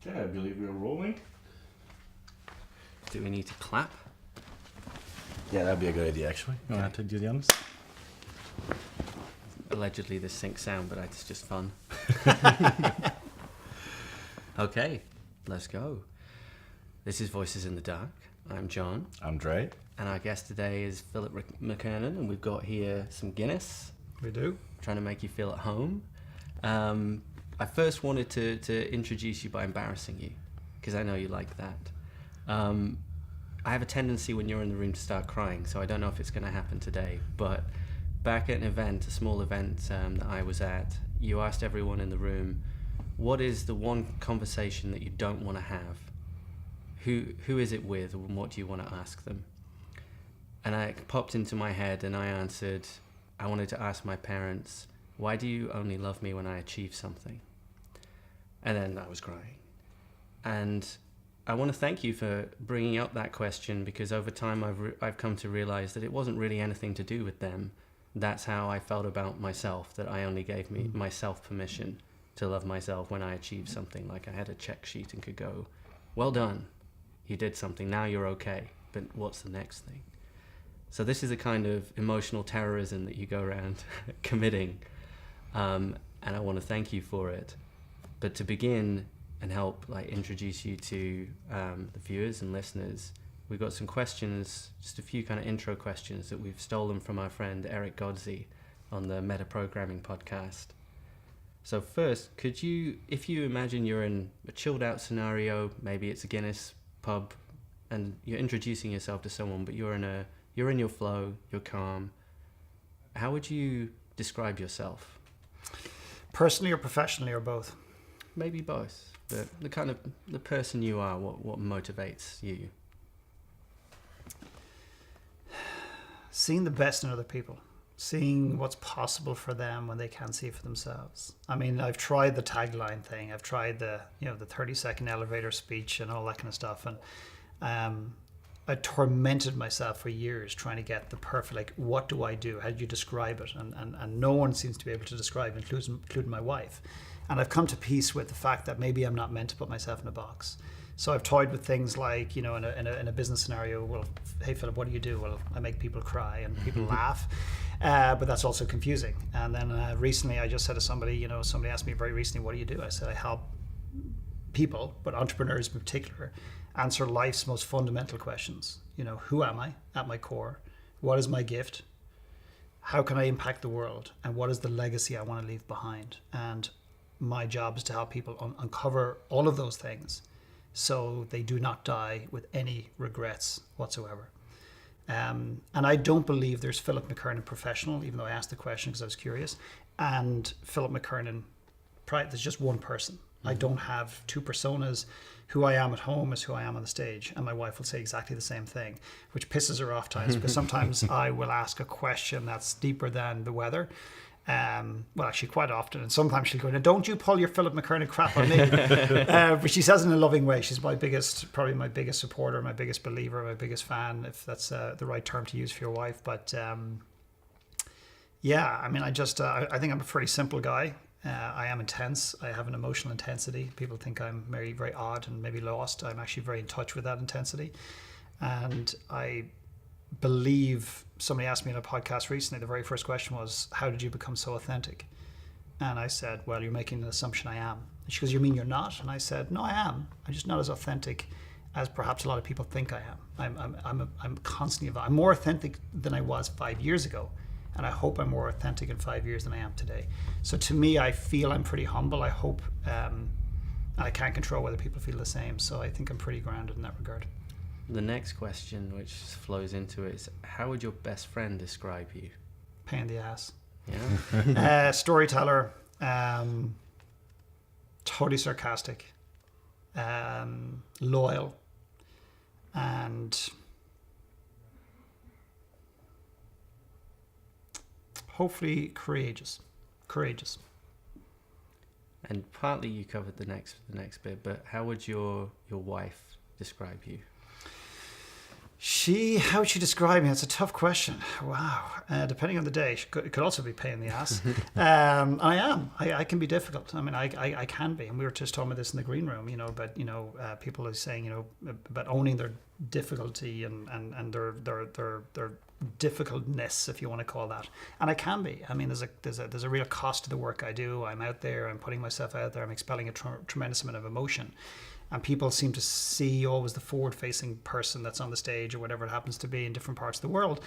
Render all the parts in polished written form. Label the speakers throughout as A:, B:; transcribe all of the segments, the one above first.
A: Okay, I believe we're rolling.
B: Do we need to clap?
A: Yeah, that'd be a good idea, actually. You want to do the honors?
B: Allegedly this syncs sound, but it's just fun. Okay, let's go. This is Voices in the Dark. I'm John.
A: I'm Dre.
B: And our guest today is Philip McKernan, and we've got here some Guinness.
C: We do.
B: Trying to make you feel at home. I first wanted to introduce you by embarrassing you, because I know you like that. I have a tendency when you're in the room to start crying, so I don't know if it's going to happen today, but back at an event, a small event that I was at, you asked everyone in the room, what is the one conversation that you don't want to have? Who is it with, and what do you want to ask them? And it popped into my head, and I answered, I wanted to ask my parents, why do you only love me when I achieve something? And then I was crying. And I want to thank you for bringing up that question, because over time I've come to realize that it wasn't really anything to do with them. That's how I felt about myself, that I only gave myself permission to love myself when I achieved something. Like I had a check sheet and could go, well done, you did something, now you're okay, but what's the next thing? So this is a kind of emotional terrorism that you go around committing, and I want to thank you for it. But to begin and help introduce you to the viewers and listeners, we've got some questions, just a few kind of intro questions that we've stolen from our friend Eric Godsey on the Meta Programming podcast. So first, could you, if you imagine you're in a chilled out scenario, maybe it's a Guinness pub, and you're introducing yourself to someone, but you're in your flow, you're calm, how would you describe yourself?
C: Personally or professionally or both?
B: Maybe both. But the person you are, what motivates you?
C: Seeing the best in other people. Seeing what's possible for them when they can't see it for themselves. I mean, I've tried the tagline thing. I've tried the 30-second elevator speech and all that kind of stuff. And I tormented myself for years trying to get the perfect, what do I do? How do you describe it? And no one seems to be able to describe it, including my wife. And I've come to peace with the fact that maybe I'm not meant to put myself in a box. So I've toyed with things like, in a business scenario, well, hey, Philip, what do you do? Well, I make people cry and people laugh, but that's also confusing. And then recently I just said to somebody, somebody asked me very recently, what do you do? I said, I help people, but entrepreneurs in particular, answer life's most fundamental questions. Who am I at my core? What is my gift? How can I impact the world? And what is the legacy I want to leave behind? And my job is to help people uncover all of those things so they do not die with any regrets whatsoever. And I don't believe there's Philip McKernan professional, even though I asked the question because I was curious, and Philip McKernan, there's just one person. Mm-hmm. I don't have two personas. Who I am at home is who I am on the stage. And my wife will say exactly the same thing, which pisses her off times because sometimes I will ask a question that's deeper than the weather. Well, actually quite often, and sometimes she'll go, don't you pull your Philip McKernan crap on me. But she says it in a loving way. She's probably my biggest supporter, my biggest believer, my biggest fan, if that's the right term to use for your wife. But I mean, I think I'm a pretty simple guy. I am intense. I have an emotional intensity. People think I'm very, very odd and maybe lost. I'm actually very in touch with that intensity. And I believe, somebody asked me in a podcast recently, the very first question was, how did you become so authentic? And I said, well, you're making an assumption I am. And she goes, you mean you're not? And I said, no, I am. I'm just not as authentic as perhaps a lot of people think I am. I'm constantly, I'm more authentic than I was 5 years ago. And I hope I'm more authentic in 5 years than I am today. So to me, I feel I'm pretty humble. I hope, I can't control whether people feel the same. So I think I'm pretty grounded in that regard.
B: The next question, which flows into it, is how would your best friend describe you?
C: Pain in the ass.
B: Yeah.
C: Storyteller, totally sarcastic, loyal, and hopefully courageous.
B: And partly you covered the next bit, but how would your wife describe you?
C: How would she describe me? It's a tough question. Wow. Depending on the day, it could also be a pain in the ass. I am. I can be difficult. I mean, I can be. And we were just talking about this in the green room, about, people are saying, about owning their difficulty and their difficultness, if you want to call that. And I can be. I mean, there's a real cost to the work I do. I'm out there. I'm putting myself out there. I'm expelling a tremendous amount of emotion. And people seem to see always the forward-facing person that's on the stage or whatever it happens to be in different parts of the world.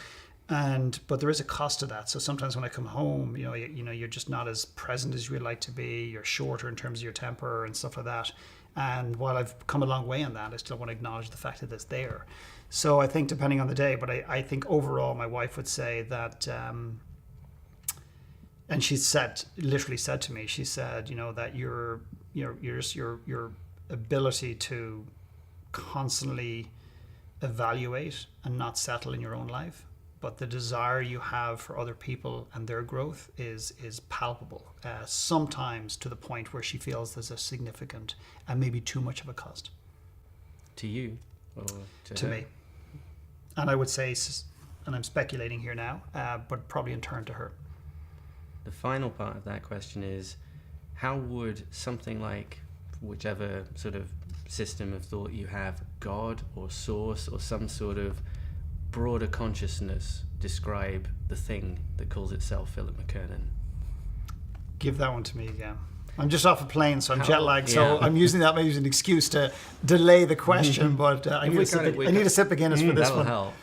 C: But there is a cost to that. So sometimes when I come home, you're just not as present as you would like to be. You're shorter in terms of your temper and stuff like that. And while I've come a long way on that, I still want to acknowledge the fact that it's there. So I think depending on the day, but I think overall my wife would say that, and she literally said to me, she said, that your ability to constantly evaluate and not settle in your own life, but the desire you have for other people and their growth is palpable, sometimes to the point where she feels there's a significant and maybe too much of a cost.
B: To you? Or
C: to me. And I would say, and I'm speculating here now, but probably in turn to her.
B: The final part of that question is, how would something like whichever sort of system of thought you have, God or source or some sort of broader consciousness, describe the thing that calls itself Philip McKernan?
C: Give that one to me again. I'm just off a plane, so I'm jet lagged, so I'm using that maybe as an excuse to delay the question, but I need a sip of Guinness for this
B: that'll
C: one.
B: Help.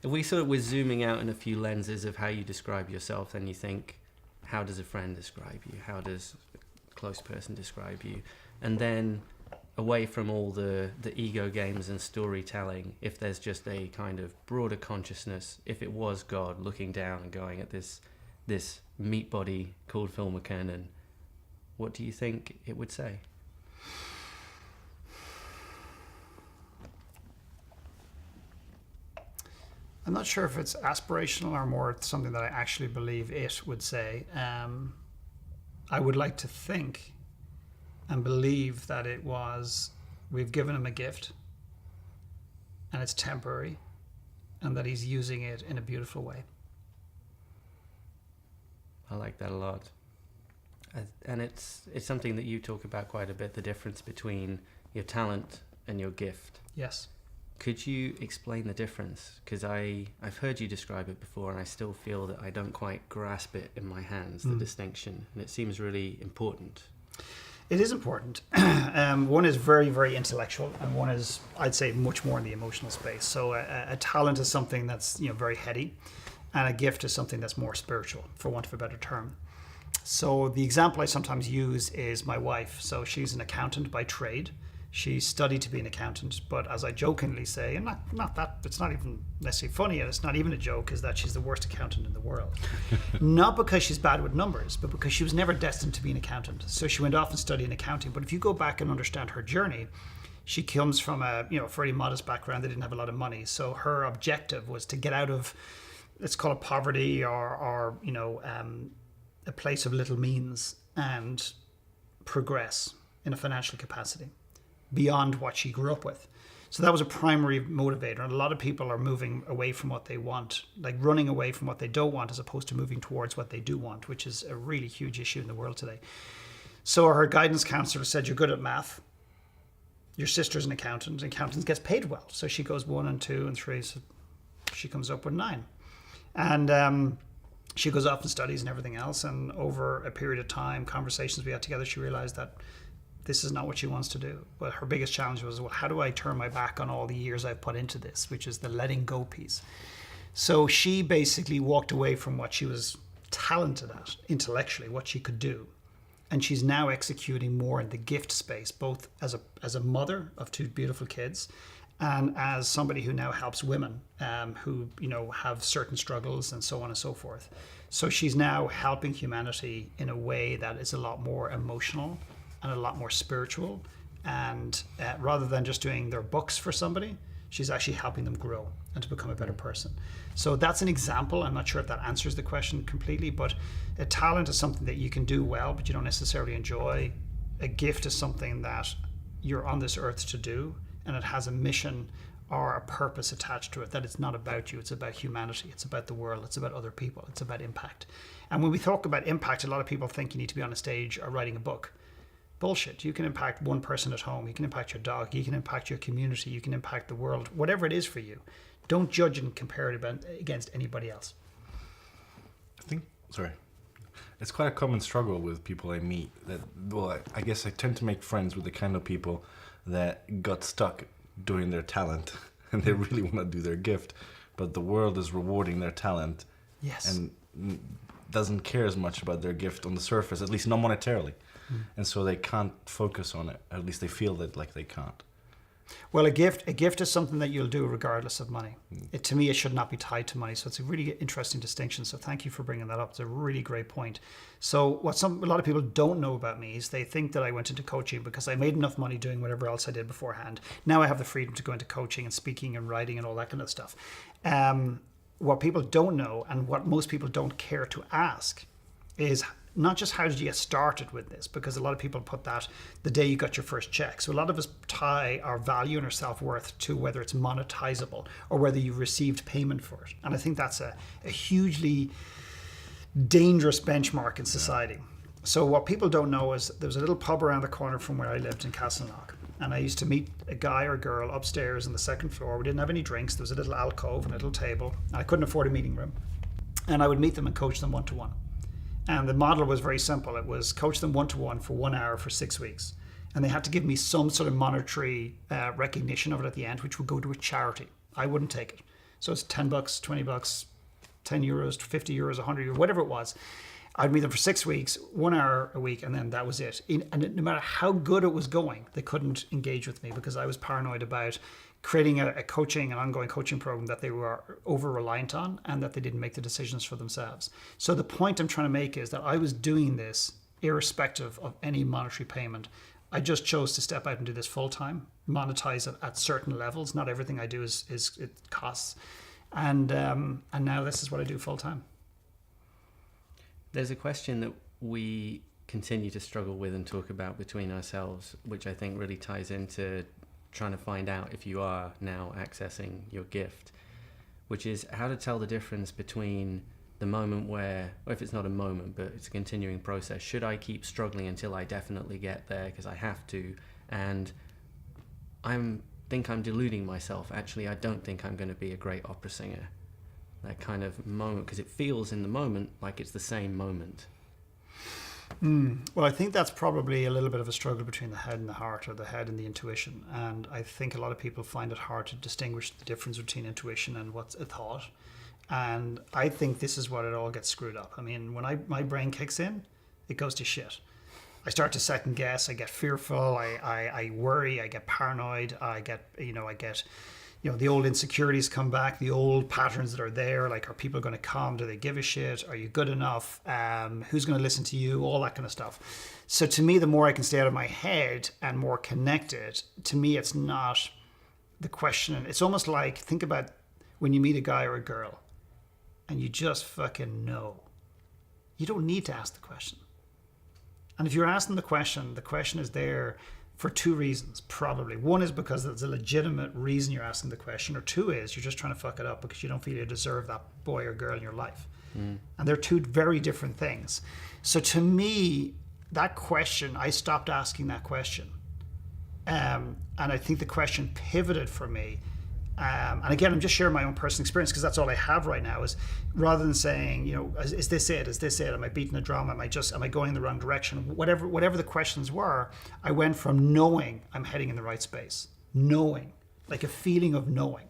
B: If we're zooming out in a few lenses of how you describe yourself, then you think, how does a friend describe you? How does a close person describe you? And then away from all the ego games and storytelling, if there's just a kind of broader consciousness, if it was God looking down and going at this meat body called Phil McKernan, what do you think it would say?
C: I'm not sure if it's aspirational or more something that I actually believe it would say. I would like to think and believe that we've given him a gift and it's temporary and that he's using it in a beautiful way.
B: I like that a lot. And it's something that you talk about quite a bit, the difference between your talent and your gift.
C: Yes.
B: Could you explain the difference? Because I've heard you describe it before and I still feel that I don't quite grasp it in my hands, the distinction. And it seems really important.
C: It is important. One is very, very intellectual, and one is, I'd say, much more in the emotional space. So a talent is something that's very heady, and a gift is something that's more spiritual, for want of a better term. So the example I sometimes use is my wife. So she's an accountant by trade. She studied to be an accountant, but as I jokingly say, and not that, it's not even necessarily funny, and it's not even a joke, is that she's the worst accountant in the world. Not because she's bad with numbers, but because she was never destined to be an accountant. So she went off and studied accounting. But if you go back and understand her journey, she comes from a fairly modest background. They didn't have a lot of money. So her objective was to get out of, let's call it poverty or a place of little means and progress in a financial capacity beyond what she grew up with. So that was a primary motivator. And a lot of people are moving away from what they want, like running away from what they don't want as opposed to moving towards what they do want, which is a really huge issue in the world today. So her guidance counselor said, you're good at math. Your sister's an accountant. Accountant gets paid well. So she goes 1 and 2 and 3. So she comes up with 9. And she goes off and studies and everything else. And over a period of time, conversations we had together, she realized that this is not what she wants to do. But her biggest challenge was, well, how do I turn my back on all the years I've put into this, which is the letting go piece. So she basically walked away from what she was talented at intellectually, what she could do. And she's now executing more in the gift space, both as a mother of 2 beautiful kids and as somebody who now helps women who have certain struggles and so on and so forth. So she's now helping humanity in a way that is a lot more emotional and a lot more spiritual. And rather than just doing their books for somebody, she's actually helping them grow and to become a better person. So that's an example. I'm not sure if that answers the question completely, but a talent is something that you can do well, but you don't necessarily enjoy. A gift is something that you're on this earth to do, and it has a mission or a purpose attached to it, that it's not about you, it's about humanity, it's about the world, it's about other people, it's about impact. And when we talk about impact, a lot of people think you need to be on a stage or writing a book. Bullshit. You can impact one person at home, you can impact your dog, you can impact your community, you can impact the world, whatever it is for you. Don't judge and compare it against anybody else.
A: It's quite a common struggle with people I meet. I guess I tend to make friends with the kind of people that got stuck doing their talent and they really want to do their gift, but the world is rewarding their talent.
C: Yes.
A: And doesn't care as much about their gift on the surface, at least not monetarily. And so they can't focus on it. At least they feel that like they can't.
C: Well, a gift is something that you'll do regardless of money. To me, it should not be tied to money. So it's a really interesting distinction. So thank you for bringing that up. It's a really great point. So what a lot of people don't know about me is they think that I went into coaching because I made enough money doing whatever else I did beforehand. Now I have the freedom to go into coaching and speaking and writing and all that kind of stuff. What people don't know, and what most people don't care to ask, is not just how did you get started with this, because a lot of people put that the day you got your first check. So a lot of us tie our value and our self-worth to whether it's monetizable or whether you've received payment for it. And I think that's a hugely dangerous benchmark in society. So what people don't know is there was a little pub around the corner from where I lived in Castleknock. And I used to meet a guy or girl upstairs on the second floor. We didn't have any drinks. There was a little alcove and a little table. And I couldn't afford a meeting room. And I would meet them and coach them one-to-one. And the model was very simple. It was coach them one-to-one for 1 hour for 6 weeks. And they had to give me some sort of monetary recognition of it at the end, which would go to a charity. I wouldn't take it. So it's $10, $20, 10 euros, 50 euros, 100 euros, whatever it was. I'd meet them for 6 weeks, 1 hour a week, and then that was it. And no matter how good it was going, they couldn't engage with me because I was paranoid about creating an ongoing coaching program that they were over-reliant on and that they didn't make the decisions for themselves. So the point I'm trying to make is that I was doing this irrespective of any monetary payment. I just chose to step out and do this full-time, monetize it at certain levels. Not everything I do is it costs. And now this is what I do full-time.
B: There's a question that we continue to struggle with and talk about between ourselves, which I think really ties into trying to find out if you are now accessing your gift, which is how to tell the difference between the moment where, or if it's not a moment, but it's a continuing process. Should I keep struggling until I definitely get there because I have to? And think I'm deluding myself. Actually, I don't think I'm going to be a great opera singer. That kind of moment, because it feels in the moment like it's the same moment.
C: Well, I think that's probably a little bit of a struggle between the head and the heart, or the head and the intuition. And I think a lot of people find it hard to distinguish the difference between intuition and what's a thought. And I think this is what it all gets screwed up. I mean, when my brain kicks in, it goes to shit. I start to second guess. I get fearful. I worry. I get paranoid. I get the old insecurities come back, the old patterns that are there, like, are people going to come? Do they give a shit? Are you good enough? Who's going to listen to you? All that kind of stuff. So to me, the more I can stay out of my head and more connected, to me, it's not the question. It's almost like, think about when you meet a guy or a girl and you just fucking know. You don't need to ask the question. And if you're asking the question is there for two reasons, probably. One is because there's a legitimate reason you're asking the question, or two is you're just trying to fuck it up because you don't feel you deserve that boy or girl in your life. And they're two very different things. So to me, that question, I stopped asking that question. And I think the question pivoted for me. And again, I'm just sharing my own personal experience because that's all I have right now, is rather than saying, is this it? Is this it? Am I beating the drum? Am I going in the wrong direction? Whatever the questions were, I went from knowing I'm heading in the right space, knowing, like a feeling of knowing.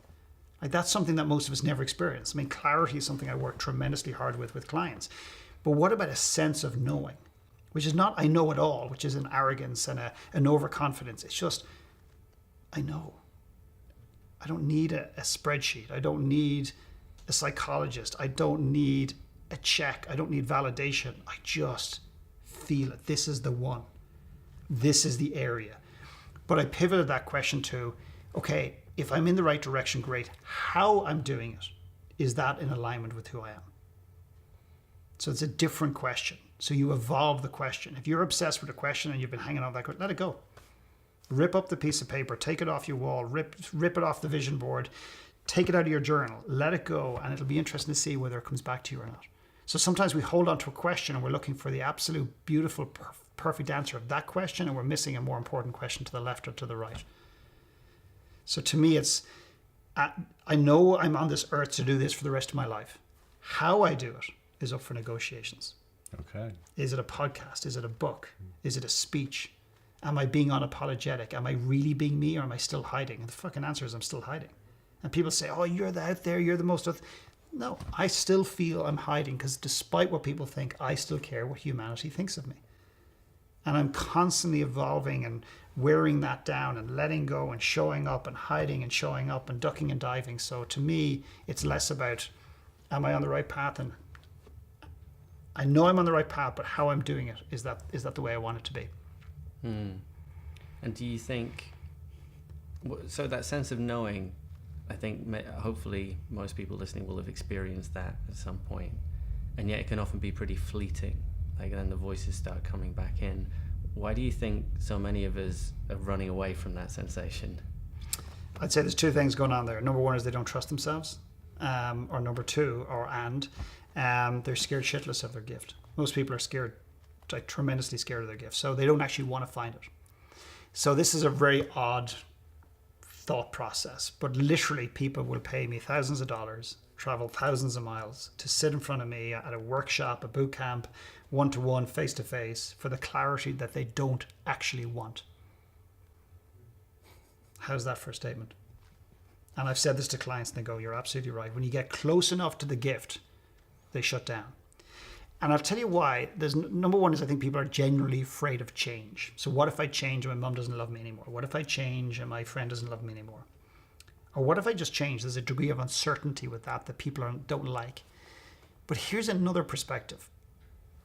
C: Like, that's something that most of us never experience. I mean, clarity is something I work tremendously hard with clients. But what about a sense of knowing, which is not I know it all, which is an arrogance and an overconfidence. It's just, I know. I don't need a spreadsheet. I don't need a psychologist. I don't need a check. I don't need validation. I just feel it. This is the one. This is the area. But I pivoted that question to, okay, if I'm in the right direction, great. How I'm doing it, is that in alignment with who I am? So it's a different question. So you evolve the question. If you're obsessed with a question and you've been hanging on that question, let it go. Rip up the piece of paper, take it off your wall, rip it off the vision board, take it out of your journal, let it go, and it'll be interesting to see whether it comes back to you or not. So sometimes we hold on to a question and we're looking for the absolute beautiful, perfect answer of that question, and we're missing a more important question to the left or to the right. So to me, it's, I know I'm on this earth to do this for the rest of my life. How I do it is up for negotiations.
A: Okay.
C: Is it a podcast? Is it a book? Is it a speech? Am I being unapologetic? Am I really being me, or am I still hiding? And the fucking answer is I'm still hiding. And people say, oh, you're out there, you're the most... No, I still feel I'm hiding, because despite what people think, I still care what humanity thinks of me. And I'm constantly evolving and wearing that down and letting go and showing up and hiding and showing up and ducking and diving. So to me, it's less about, am I on the right path? And I know I'm on the right path, but how I'm doing it, is that the way I want it to be?
B: And do you think, so that sense of knowing, I think hopefully most people listening will have experienced that at some point, and yet it can often be pretty fleeting, like then the voices start coming back in. Why do you think so many of us are running away from that sensation?
C: I'd say there's two things going on there. Number one is they don't trust themselves, or number two, they're scared shitless of their gift. Most people are scared, like tremendously scared of their gift, so they don't actually want to find it. So this is a very odd thought process, but literally people will pay me thousands of dollars, travel thousands of miles to sit in front of me at a workshop, a boot camp, one-to-one, face-to-face, for the clarity that they don't actually want. How's that for a statement? And I've said this to clients and they go, you're absolutely right. When you get close enough to the gift, they shut down. And I'll tell you why. There's number one is I think people are genuinely afraid of change. So what if I change and my mum doesn't love me anymore? What if I change and my friend doesn't love me anymore? Or what if I just change? There's a degree of uncertainty with that people don't like. But here's another perspective.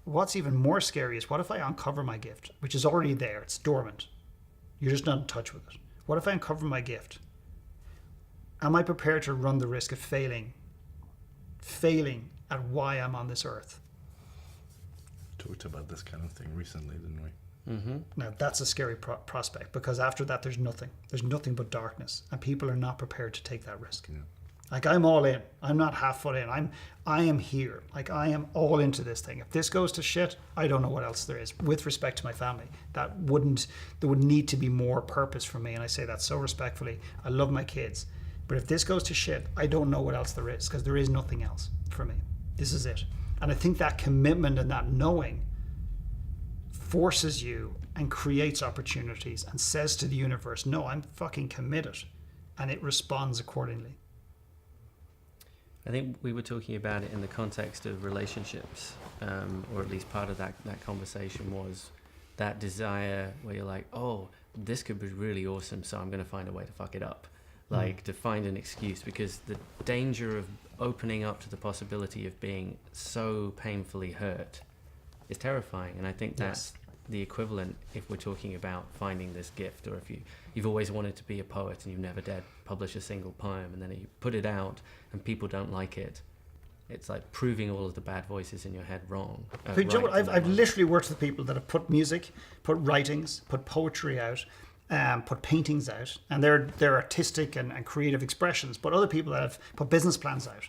C: What's even more scary is what if I uncover my gift, which is already there, it's dormant. You're just not in touch with it. What if I uncover my gift? Am I prepared to run the risk of failing at why I'm on this earth?
A: Talked about this kind of thing recently, didn't we?
B: Mm-hmm.
C: Now that's a scary prospect, because after that there's nothing but darkness, and people are not prepared to take that risk.
A: Yeah.
C: Like, I'm all in. I'm not half foot in. I am here. Like, I am all into this thing. If this goes to shit, I don't know what else there is. With respect to my family, there would need to be more purpose for me, and I say that so respectfully. I love my kids, but if this goes to shit, I don't know what else there is, because there is nothing else for me. This is it. And I think that commitment and that knowing forces you and creates opportunities and says to the universe, no, I'm fucking committed, and it responds accordingly.
B: I think we were talking about it in the context of relationships, or at least part of that conversation was that desire where you're like, oh, this could be really awesome, so I'm going to find a way to fuck it up. Like, to find an excuse, because the danger of opening up to the possibility of being so painfully hurt is terrifying. And I think that's the equivalent if we're talking about finding this gift, or if you've always wanted to be a poet and you've never dared publish a single poem, and then you put it out and people don't like it. It's like proving all of the bad voices in your head wrong.
C: But Joe, I've literally worked with people that have put music, put writings, put poetry out, put paintings out, and they're artistic and creative expressions, but other people that have put business plans out,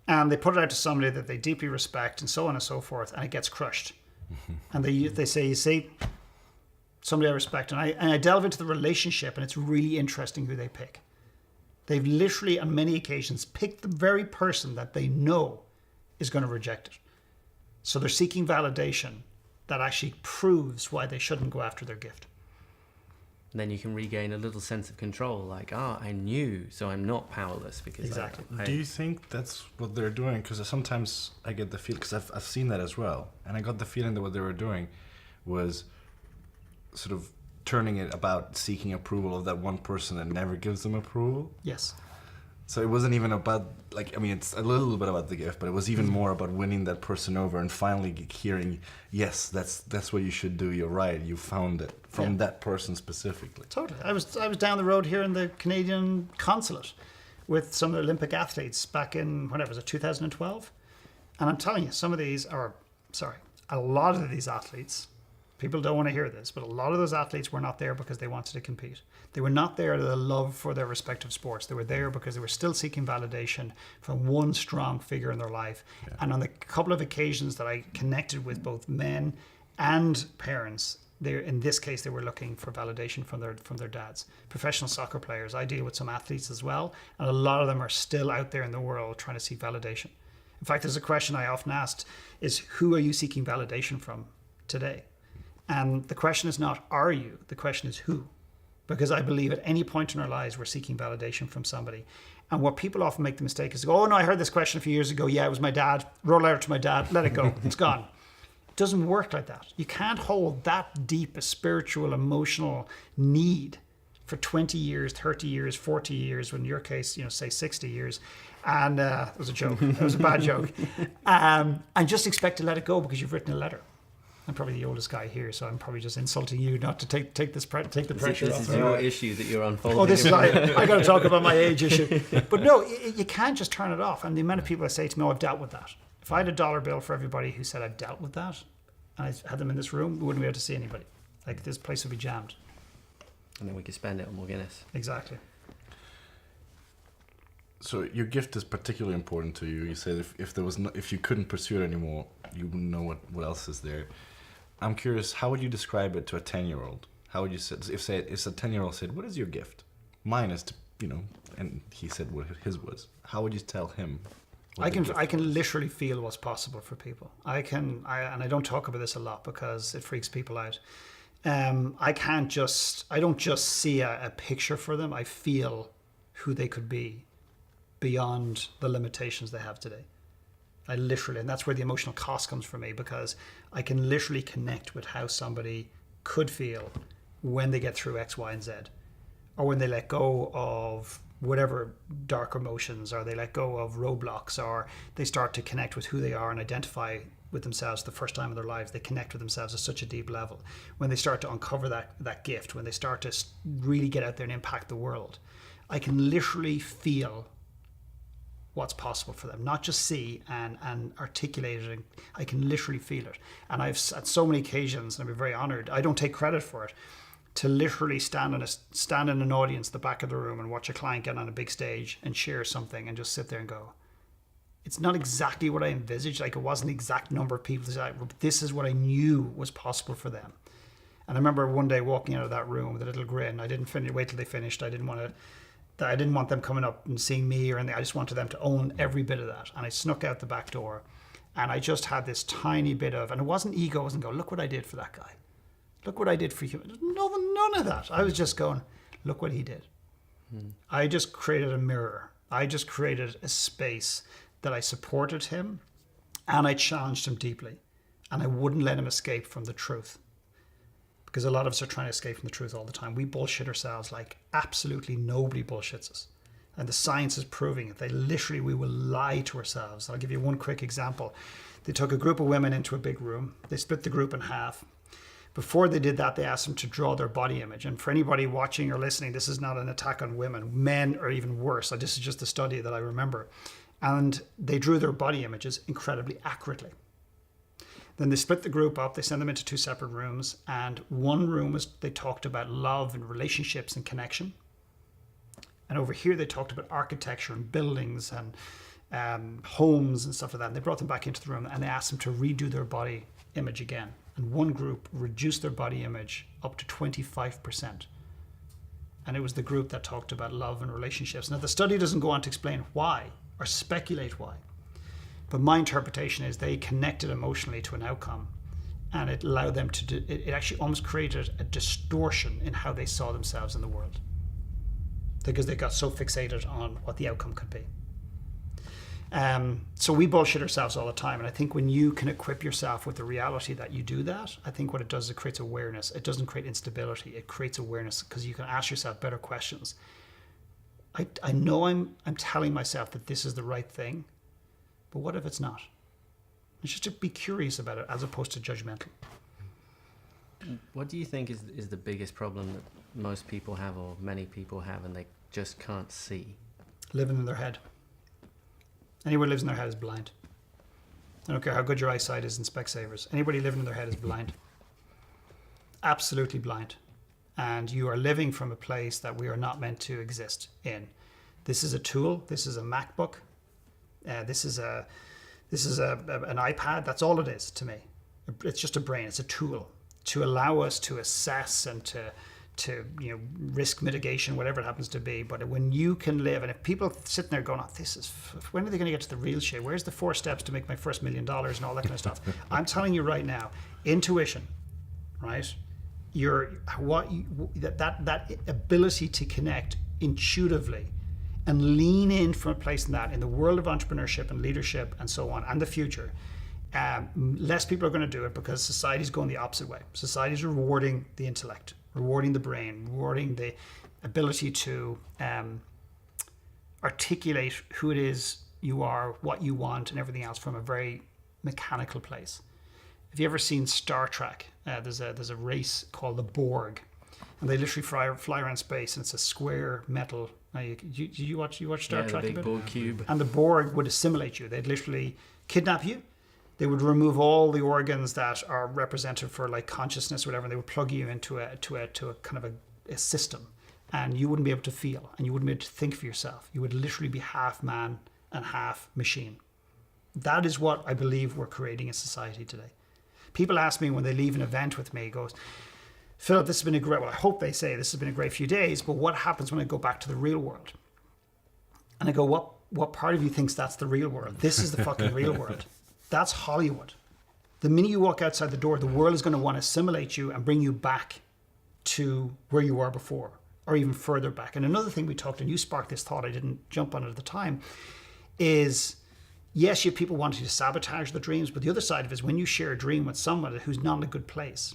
C: and they put it out to somebody that they deeply respect, and so on and so forth, and it gets crushed. And they say, you see, somebody I respect, and I delve into the relationship, and it's really interesting who they pick. They've literally on many occasions picked the very person that they know is going to reject it. So they're seeking validation that actually proves why they shouldn't go after their gift.
B: Then you can regain a little sense of control, like, I knew, so I'm not powerless. Because
C: exactly.
A: Do you think that's what they're doing? Because sometimes I get the feeling, because I've seen that as well, and I got the feeling that what they were doing was sort of turning it about seeking approval of that one person that never gives them approval.
C: Yes.
A: So it wasn't even about, like, I mean, it's a little bit about the gift, but it was even more about winning that person over and finally hearing, yes, that's what you should do. You're right. You found it from that person specifically.
C: Totally. I was down the road here in the Canadian consulate with some of the Olympic athletes back in, whenever was it, 2012? And I'm telling you, a lot of these athletes People don't want to hear this, but a lot of those athletes were not there because they wanted to compete. They were not there out of the love for their respective sports. They were there because they were still seeking validation from one strong figure in their life. Yeah. And on the couple of occasions that I connected with both men and parents, in this case, they were looking for validation from their dads. Professional soccer players, I deal with some athletes as well, and a lot of them are still out there in the world trying to seek validation. In fact, there's a question I often asked is, who are you seeking validation from today? And the question is not, are you? The question is, who? Because I believe at any point in our lives, we're seeking validation from somebody. And what people often make the mistake is go, oh no, I heard this question a few years ago. Yeah, it was my dad. Roll out to my dad. Let it go. It's gone. It doesn't work like that. You can't hold that deep a spiritual, emotional need for 20 years, 30 years, 40 years, in your case, say 60 years. And it was a joke. It was a bad joke. And just expect to let it go because you've written a letter. I'm probably the oldest guy here, so I'm probably just insulting you not to take the pressure off.
B: This is your issue that you're unfolding.
C: Oh, this is I got to talk about my age issue. But no, you can't just turn it off. And the amount of people that say to me, "Oh, I've dealt with that." If I had a dollar bill for everybody who said I've dealt with that, and I had them in this room, we wouldn't be able to see anybody. Like, this place would be jammed.
B: And then we could spend it on more Guinness.
C: Exactly.
A: So your gift is particularly important to you. You said if you couldn't pursue it anymore, you wouldn't know what else is there. I'm curious, how would you describe it to a 10-year-old? How would you say, if a 10-year-old said, what is your gift? Mine is to, and he said what his was. How would you tell him?
C: I can literally feel what's possible for people. And I don't talk about this a lot because it freaks people out. I don't just see a picture for them. I feel who they could be beyond the limitations they have today. And that's where the emotional cost comes for me, because I can literally connect with how somebody could feel when they get through X, Y, and Z, or when they let go of whatever dark emotions, or they let go of roadblocks, or they start to connect with who they are and identify with themselves the first time in their lives. They connect with themselves at such a deep level. When they start to uncover that gift, when they start to really get out there and impact the world, I can literally feel what's possible for them, not just see and articulate it. I can literally feel it. And I've at so many occasions, and I've been very honored, I don't take credit for it, to literally stand in an audience, the back of the room, and watch a client get on a big stage and share something and just sit there and go, it's not exactly what I envisaged. Like, it wasn't the exact number of people. This is what I knew was possible for them. And I remember one day walking out of that room with a little grin. I didn't wait till they finished. I didn't want them coming up and seeing me or anything. I just wanted them to own every bit of that. And I snuck out the back door, and I just had this tiny bit of, and it wasn't ego. It wasn't go, look what I did for that guy. Look what I did for you. None of that. I was just going, look what he did. I just created a mirror. I just created a space that I supported him, and I challenged him deeply. And I wouldn't let him escape from the truth. Because a lot of us are trying to escape from the truth all the time. We bullshit ourselves like absolutely nobody bullshits us. And the science is proving it. We will lie to ourselves. I'll give you one quick example. They took a group of women into a big room. They split the group in half. Before they did that, they asked them to draw their body image. And for anybody watching or listening, this is not an attack on women. Men are even worse. This is just a study that I remember. And they drew their body images incredibly accurately. Then they split the group up. They sent them into two separate rooms. And one room they talked about love and relationships and connection. And over here, they talked about architecture and buildings and homes and stuff like that. And they brought them back into the room and they asked them to redo their body image again. And one group reduced their body image up to 25%. And it was the group that talked about love and relationships. Now, the study doesn't go on to explain why or speculate why. But my interpretation is they connected emotionally to an outcome, and it allowed them to it actually almost created a distortion in how they saw themselves in the world, because they got so fixated on what the outcome could be. So we bullshit ourselves all the time. And I think when you can equip yourself with the reality that you do that, I think what it does is it creates awareness. It doesn't create instability. It creates awareness because you can ask yourself better questions. I know I'm telling myself that this is the right thing, but what if it's not? It's just to be curious about it as opposed to judgmental.
B: What do you think is the biggest problem that most people have, or many people have, and they just can't see?
C: Living in their head. Anyone who lives in their head is blind. I don't care how good your eyesight is in Specsavers. Anybody living in their head is blind. absolutely blind. And you are living from a place that we are not meant to exist in. This is a tool. This is a MacBook. This is an iPad. That's all it is to me. It's just a brain. It's a tool to allow us to assess and to risk mitigation, whatever it happens to be. But when you can live, and if people sitting there going, when are they going to get to the real shit? Where's the 4 steps to make my first $1 million and all that kind of stuff? I'm telling you right now, intuition, right? That ability to connect intuitively and lean in from a place in the world of entrepreneurship and leadership and so on, and the future. Less people are going to do it because society's going the opposite way. Society's rewarding the intellect, rewarding the brain, rewarding the ability to articulate who it is you are, what you want, and everything else from a very mechanical place. Have you ever seen Star Trek? There's a race called the Borg, and they literally fly around space, and it's a square metal. You watch Star Trek?
B: The big Borg cube.
C: And the Borg would assimilate you. They'd literally kidnap you. They would remove all the organs that are represented for like consciousness or whatever, and they would plug you into a kind of a system, and you wouldn't be able to feel, and you wouldn't be able to think for yourself. You would literally be half man and half machine. That is what I believe we're creating in society today. People ask me when they leave an event with me, goes, Philip, this has been a great, well, I hope they say this has been a great few days, but what happens when I go back to the real world? And I go, what part of you thinks that's the real world? This is the fucking real world. That's Hollywood. The minute you walk outside the door, the world is going to want to assimilate you and bring you back to where you were before, or even further back. And another thing we talked, and you sparked this thought, I didn't jump on it at the time, is yes, you have people wanting to sabotage the dreams, but the other side of it is when you share a dream with someone who's not in a good place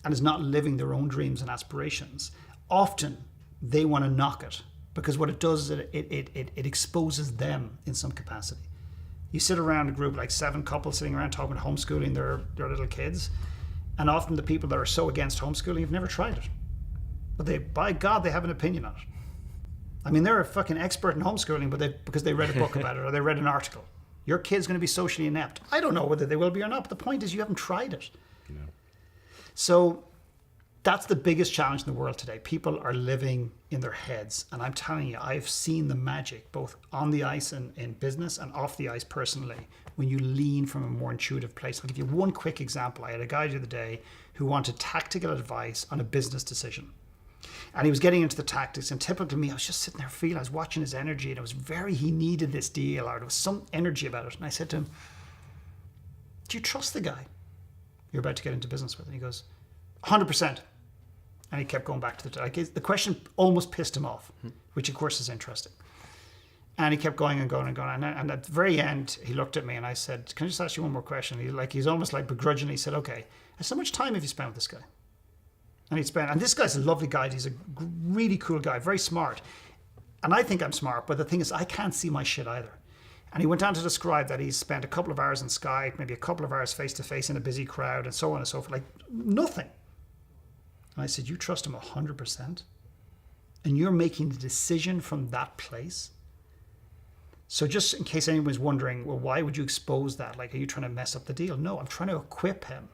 C: and is not living their own dreams and aspirations, often they want to knock it, because what it does is it exposes them in some capacity. You sit around a group like 7 couples sitting around talking about homeschooling their little kids, and often the people that are so against homeschooling have never tried it, but by God they have an opinion on it. I mean, they're a fucking expert in homeschooling, but because they read a book about it or they read an article. Your kid's going to be socially inept. I don't know whether they will be or not, but the point is you haven't tried it.
A: Yeah.
C: So that's the biggest challenge in the world today. People are living in their heads. And I'm telling you, I've seen the magic both on the ice and in business and off the ice personally when you lean from a more intuitive place. I'll give you one quick example. I had a guy the other day who wanted tactical advice on a business decision. And he was getting into the tactics, and typically me, I was just sitting there I was watching his energy, and it was he needed this deal, or there was some energy about it. And I said to him, do you trust the guy you're about to get into business with? And he goes, 100%. And he kept going back to the question almost pissed him off, which of course is interesting. And he kept going and going and going. And at the very end, he looked at me and I said, can I just ask you one more question? He's almost like begrudgingly said, okay, how much time have you spent with this guy? And this guy's a lovely guy. He's a really cool guy, very smart. And I think I'm smart, but the thing is, I can't see my shit either. And he went on to describe that he's spent a couple of hours on Skype, maybe a couple of hours face to face in a busy crowd, and so on and so forth, like nothing. And I said, you trust him 100%? And you're making the decision from that place? So just in case anyone's wondering, well, why would you expose that? Like, are you trying to mess up the deal? No, I'm trying to equip him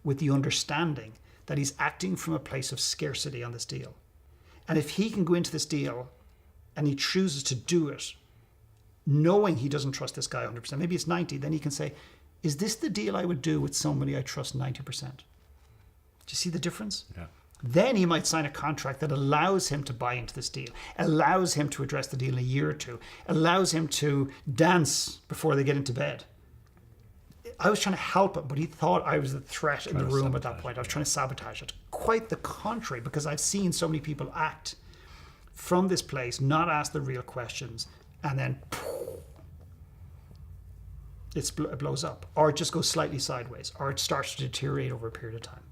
C: with the understanding that he's acting from a place of scarcity on this deal. And if he can go into this deal and he chooses to do it, knowing he doesn't trust this guy 100%, maybe it's 90, then he can say, is this the deal I would do with somebody I trust 90%? Do you see the difference?
A: Yeah.
C: Then he might sign a contract that allows him to buy into this deal, allows him to address the deal in a year or two, allows him to dance before they get into bed. I was trying to help him, but he thought I was the threat in the room at that point. I was trying to sabotage it. Quite the contrary, because I've seen so many people act from this place, not ask the real questions, and then it blows up. Or it just goes slightly sideways, or it starts to deteriorate over a period of time.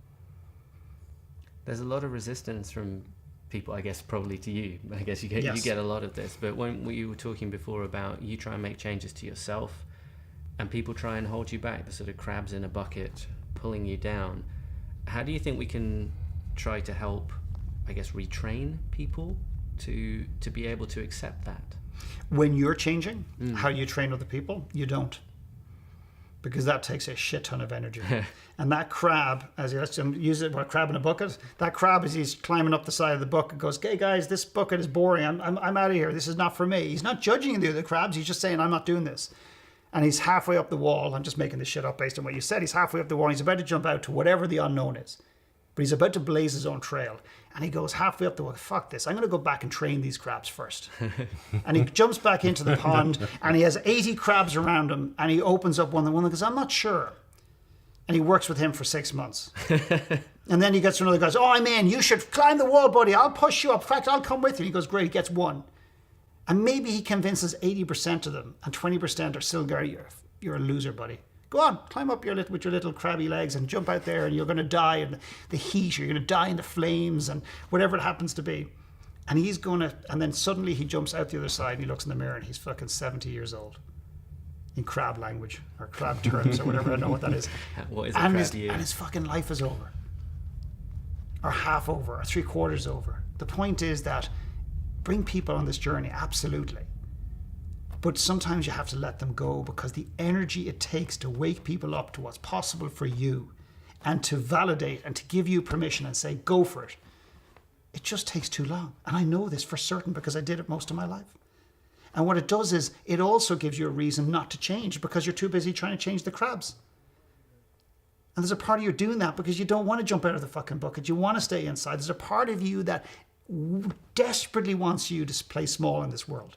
B: There's a lot of resistance from people, I guess, probably to you. I guess you get
C: Yes.
B: you get a lot of this. But when you were talking before about you try and make changes to yourself, and people try and hold you back, the sort of crabs in a bucket pulling you down, how do you think we can try to help, I guess, retrain people to be able to accept that?
C: When you're changing how you train other people, you don't. because that takes a shit ton of energy. And that crab, as you use it, what, crab in a bucket? That crab, as he's climbing up the side of the bucket, goes, "Hey guys, this bucket is boring. I'm out of here. This is not for me." He's not judging the other crabs. He's just saying, "I'm not doing this." And he's halfway up the wall. I'm just making this shit up based on what you said. He's halfway up the wall. He's about to jump out to whatever the unknown is. But he's about to blaze his own trail. And he goes halfway up the wall, "Fuck this. I'm going to go back and train these crabs first." And he jumps back into the pond, and he has 80 crabs around him. And he opens up one and goes, "I'm not sure." And he works with him for 6 months. And then he gets another guy, goes, "Oh, I'm in. You should climb the wall, buddy. I'll push you up. In fact, I'll come with you." He goes, "Great." He gets one. And maybe he convinces 80% of them, and 20% are still going, "You're a loser, buddy. Go on, climb up with your little crabby legs and jump out there, and you're going to die in the heat, or you're going to die in the flames, and whatever it happens to be." And he's going to, and then suddenly he jumps out the other side, and he looks in the mirror, and he's fucking 70 years old. In crab language, or crab terms, or whatever, I don't know what that is.
B: What is a crab to you?
C: And his fucking life is over. Or half over, or 3/4 over. The point is that bring people on this journey, absolutely. But sometimes you have to let them go, because the energy it takes to wake people up to what's possible for you, and to validate and to give you permission and say, "Go for it," it just takes too long. And I know this for certain because I did it most of my life. And what it does is it also gives you a reason not to change, because you're too busy trying to change the crabs. And there's a part of you doing that because you don't want to jump out of the fucking bucket. You want to stay inside. There's a part of you that desperately wants you to play small in this world.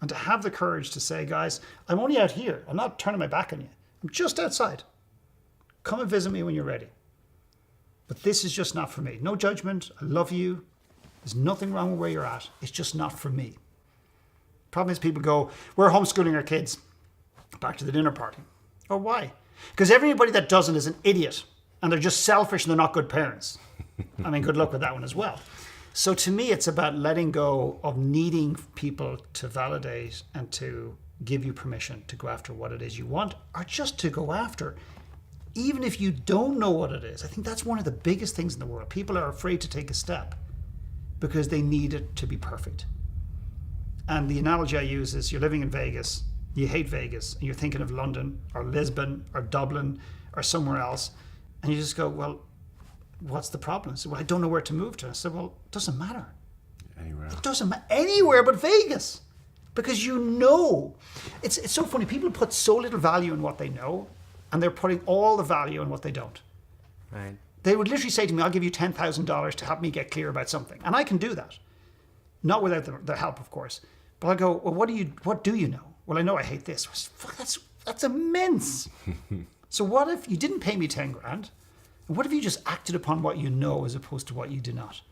C: And to have the courage to say, "Guys, I'm only out here. I'm not turning my back on you. I'm just outside. Come and visit me when you're ready. But this is just not for me." No judgment. I love you. There's nothing wrong with where you're at. It's just not for me. Problem is, people go, "We're homeschooling our kids back to the dinner party." Or why? Because everybody that doesn't is an idiot, and they're just selfish and they're not good parents. I mean, good luck with that one as well. So to me, it's about letting go of needing people to validate and to give you permission to go after what it is you want, or just to go after, even if you don't know what it is. I think that's one of the biggest things in the world. People are afraid to take a step because they need it to be perfect. And the analogy I use is, you're living in Vegas, you hate Vegas, and you're thinking of London or Lisbon or Dublin or somewhere else, and you just go, "Well, what's the problem?" I said, "Well, I don't know where to move to." I said, "Well, it doesn't matter.
A: Anywhere.
C: It doesn't matter. Anywhere but Vegas." Because you know. It's so funny. People put so little value in what they know, and they're putting all the value in what they don't.
B: Right.
C: They would literally say to me, "I'll give you $10,000 to help me get clear about something." And I can do that. Not without the help, of course. But I go, "Well, what do you know?" "Well, I know I hate this." Fuck, that's immense. So what if you didn't pay me 10 grand? And what if you just acted upon what you know as opposed to what you do not?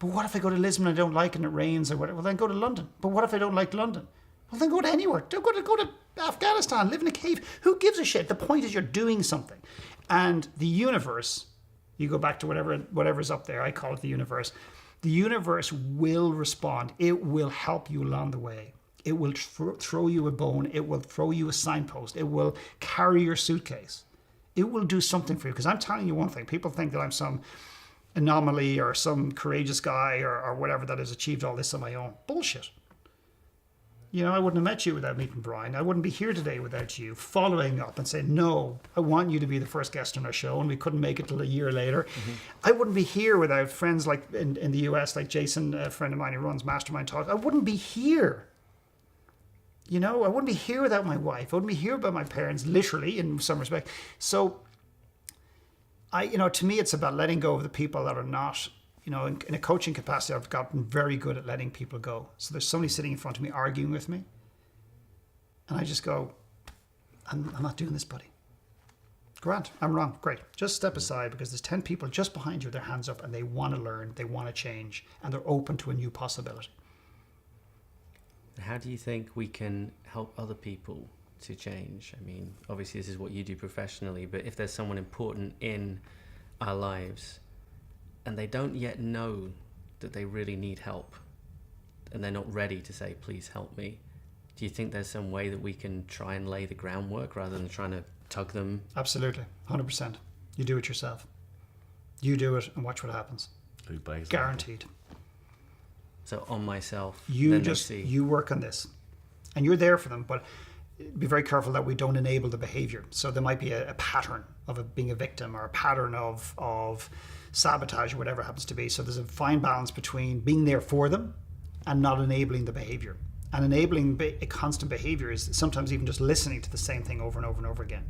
C: But what if I go to Lisbon and I don't like it and it rains or whatever? Well, then go to London. But what if I don't like London? Well, then go to anywhere. Don't go to Afghanistan, live in a cave. Who gives a shit? The point is, you're doing something. And the universe, you go back to whatever's up there, I call it the universe. The universe will respond. It will help you along the way. It will throw you a bone. It will throw you a signpost. It will carry your suitcase. It will do something for you. Because I'm telling you one thing. People think that I'm some anomaly or some courageous guy or whatever that has achieved all this on my own. Bullshit. You know, I wouldn't have met you without meeting Brian. I wouldn't be here today without you following up and saying, "No, I want you to be the first guest on our show," and we couldn't make it till a year later. Mm-hmm. I wouldn't be here without friends like in the US, like Jason, a friend of mine who runs Mastermind Talk. I wouldn't be here. You know, I wouldn't be here without my wife. I wouldn't be here without my parents, literally, in some respect. So, to me, it's about letting go of the people that are not, in a coaching capacity, I've gotten very good at letting people go. So there's somebody sitting in front of me arguing with me. And I just go, I'm not doing this, buddy. Grant, I'm wrong. Great. Just step aside, because there's 10 people just behind you with their hands up, and they want to learn, they want to change, and they're open to a new possibility.
B: How do you think we can help other people to change? I mean, obviously this is what you do professionally, but if there's someone important in our lives and they don't yet know that they really need help and they're not ready to say, "Please help me," do you think there's some way that we can try and lay the groundwork rather than trying to tug them?
C: Absolutely. 100%. You do it yourself. You do it and watch what happens. Guaranteed.
B: So on myself,
C: you work on this, and you're there for them. But be very careful that we don't enable the behavior. So there might be a pattern of being a victim, or a pattern of sabotage, or whatever it happens to be. So there's a fine balance between being there for them and not enabling the behavior. And enabling a constant behavior is sometimes even just listening to the same thing over and over and over again.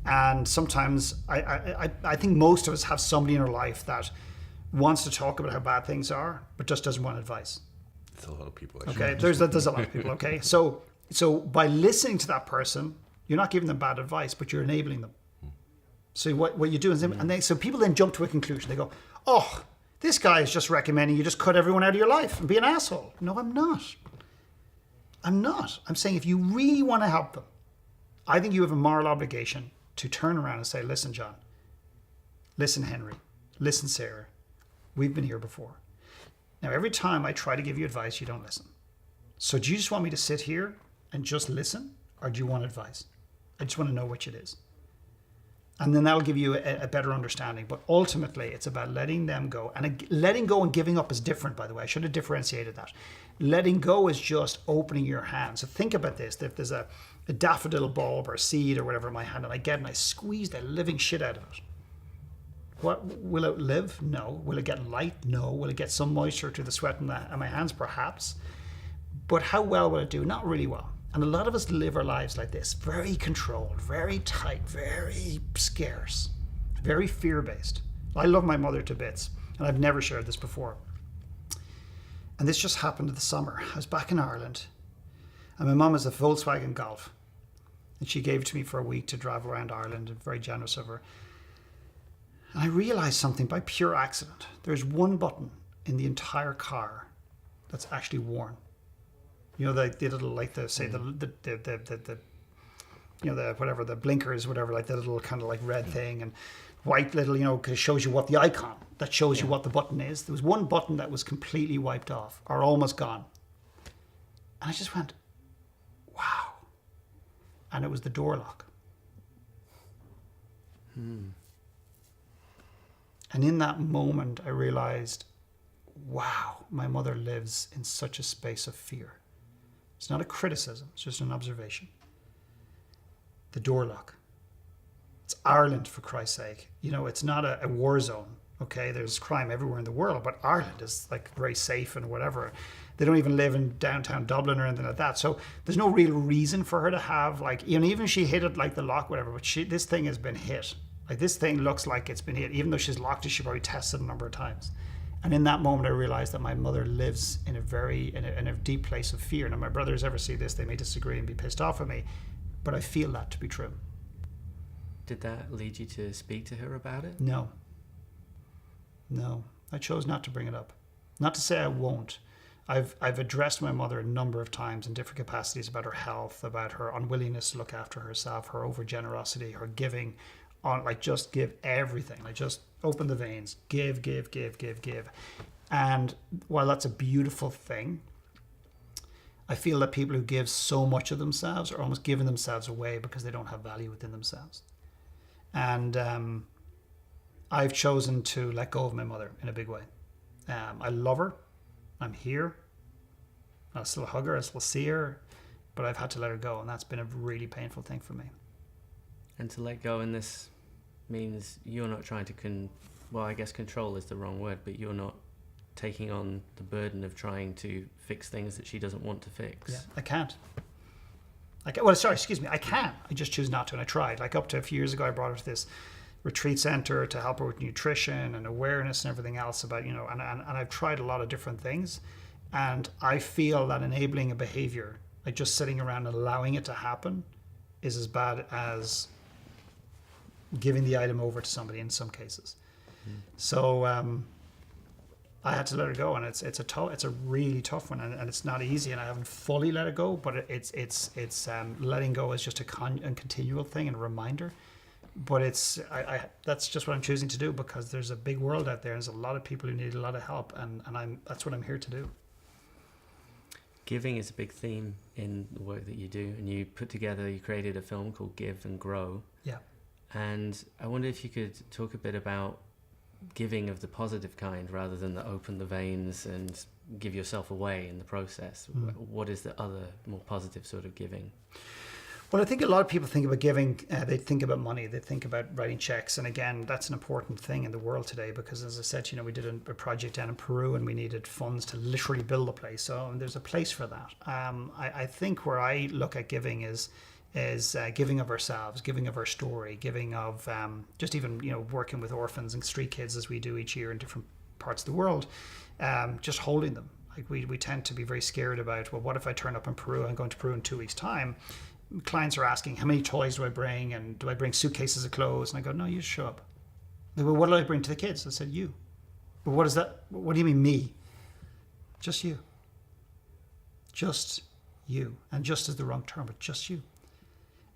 C: And sometimes I think most of us have somebody in our life that wants to talk about how bad things are, but just doesn't want advice.
A: It's a lot of people, actually.
C: Okay, there's a lot of people. Okay, so by listening to that person, you're not giving them bad advice, but you're enabling them. So what you do is, so people then jump to a conclusion. They go, "Oh, this guy is just recommending you just cut everyone out of your life and be an asshole." No, I'm not. I'm not. I'm saying if you really want to help them, I think you have a moral obligation to turn around and say, "Listen, John. Listen, Henry. Listen, Sarah. We've been here before. Now, every time I try to give you advice, you don't listen. So do you just want me to sit here and just listen, or do you want advice? I just want to know which it is." And then that'll give you a better understanding. But ultimately, it's about letting them go. And letting go and giving up is different, by the way. I should have differentiated that. Letting go is just opening your hand. So think about this. If there's a daffodil bulb or a seed or whatever in my hand, and I get it and I squeeze the living shit out of it, what will it live? No. Will it get light? No. Will it get some moisture to the sweat in my hands? Perhaps. But how well will it do? Not really well. And a lot of us live our lives like this, very controlled, very tight, very scarce, very fear-based. I love my mother to bits, and I've never shared this before. And this just happened in the summer. I was back in Ireland, and my mum has a Volkswagen Golf, and she gave it to me for a week to drive around Ireland, and very generous of her. And I realized something by pure accident. There's one button in the entire car that's actually worn. You know, the little, like the you know, the whatever, the blinkers, whatever, like the little kind of like red thing, and white little, you know, because it shows you what the icon that shows you what the button is. There was one button that was completely wiped off or almost gone. And I just went, wow. And it was the door lock. And in that moment, I realized, wow, my mother lives in such a space of fear. It's not a criticism, it's just an observation. The door lock. It's Ireland, for Christ's sake. You know, it's not a war zone, okay? There's crime everywhere in the world, but Ireland is like very safe and whatever. They don't even live in downtown Dublin or anything like that. So there's no real reason for her to have, like, you know, even if she hit it like the lock, whatever, but this thing has been hit. Like, this thing looks like it's been hit. Even though she's locked it, she probably tested a number of times. And in that moment, I realized that my mother lives in a deep place of fear. Now, my brothers ever see this, they may disagree and be pissed off at me, but I feel that to be true.
B: Did that lead you to speak to her about it?
C: No. I chose not to bring it up. Not to say I won't. I've addressed my mother a number of times in different capacities about her health, about her unwillingness to look after herself, her overgenerosity, her giving, on like just give everything, like just open the veins, give. And while that's a beautiful thing, I feel that people who give so much of themselves are almost giving themselves away because they don't have value within themselves. And I've chosen to let go of my mother in a big way. I love her. I'm here. I'll still hug her. I still see her. But I've had to let her go. And that's been a really painful thing for me.
B: And to let go in this means you're not trying to I guess control is the wrong word, but you're not taking on the burden of trying to fix things that she doesn't want to fix.
C: Yeah, I can't. I can. I just choose not to, and I tried. Like up to a few years ago, I brought her to this retreat center to help her with nutrition and awareness and everything else about, you know, and I've tried a lot of different things, and I feel that enabling a behavior, like just sitting around and allowing it to happen, is as bad as giving the item over to somebody in some cases. So I had to let it go, and it's a really tough one, and it's not easy, and I haven't fully let it go, but it's letting go is just a continual thing and a reminder. But that's just what I'm choosing to do, because there's a big world out there, and there's a lot of people who need a lot of help, and that's what I'm here to do.
B: Giving is a big theme in the work that you do, and you created a film called Give and Grow.
C: Yeah.
B: And I wonder if you could talk a bit about giving of the positive kind rather than the open the veins and give yourself away in the process. What is the other more positive sort of giving?
C: Well, I think a lot of people think about giving, they think about money, they think about writing checks. And again, that's an important thing in the world today because, as I said, we did a project down in Peru and we needed funds to literally build the place. So there's a place for that. I think where I look at giving is giving of ourselves, giving of our story, giving of just even, working with orphans and street kids as we do each year in different parts of the world, just holding them. Like we tend to be very scared about, well, what if I turn up in Peru? I'm going to Peru in 2 weeks' time. Clients are asking, how many toys do I bring? And do I bring suitcases of clothes? And I go, no, you show up. They go, well, what do I bring to the kids? I said, you. But what is that? What do you mean me? Just you. Just you. And just is the wrong term, but just you.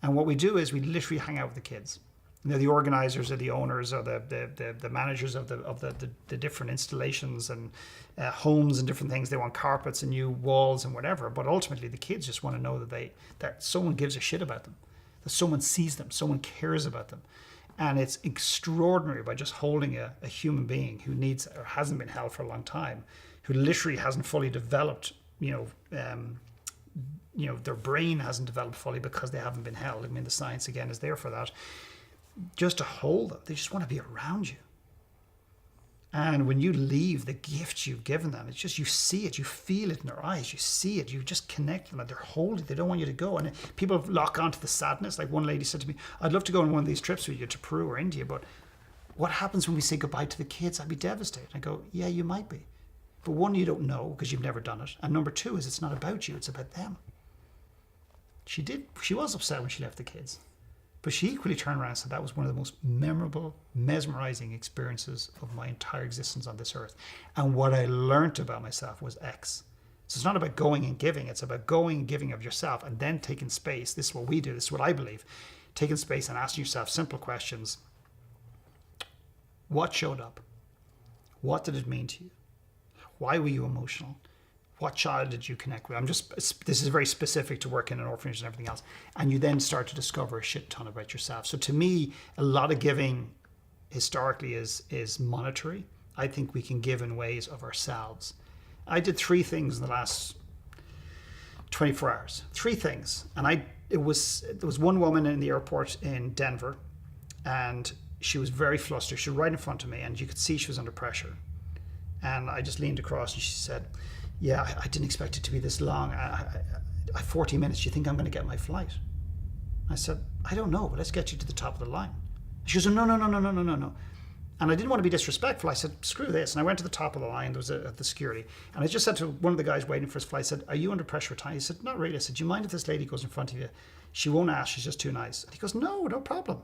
C: And what we do is we literally hang out with the kids. They're the organizers or the owners or the managers of the different installations and homes and different things. They want carpets and new walls and whatever. But ultimately, the kids just want to know that someone gives a shit about them, that someone sees them, someone cares about them. And it's extraordinary by just holding a human being who needs or hasn't been held for a long time, who literally hasn't fully developed, their brain hasn't developed fully because they haven't been held. I mean, the science, again, is there for that. Just to hold them. They just want to be around you. And when you leave, the gift you've given them, it's just, you see it, you feel it in their eyes, you see it, you just connect them and they're holding, they don't want you to go. And people lock onto the sadness. Like one lady said to me, I'd love to go on one of these trips with you to Peru or India, but what happens when we say goodbye to the kids? I'd be devastated. I go, yeah, you might be. But one, you don't know because you've never done it. And number two is it's not about you, it's about them. She was upset when she left the kids. But she equally turned around and said that was one of the most memorable, mesmerizing experiences of my entire existence on this earth. And what I learned about myself was X. So it's not about going and giving. It's about going and giving of yourself and then taking space. This is what we do. This is what I believe. Taking space and asking yourself simple questions. What showed up? What did it mean to you? Why were you emotional? What child did you connect with? This is very specific to work in an orphanage and everything else. And you then start to discover a shit ton about yourself. So to me, a lot of giving historically is monetary. I think we can give in ways of ourselves. I did 3 things in the last 24 hours. 3 things. And there was one woman in the airport in Denver and she was very flustered. She was right in front of me and you could see she was under pressure. And I just leaned across and she said, yeah, I didn't expect it to be this long. I 40 minutes, do you think I'm going to get my flight? I said, I don't know, but let's get you to the top of the line. She goes, no. And I didn't want to be disrespectful. I said, screw this. And I went to the top of the line. There was the security. And I just said to one of the guys waiting for his flight, I said, are you under pressure at time? He said, not really. I said, do you mind if this lady goes in front of you? She won't ask. She's just too nice. And he goes, no problem.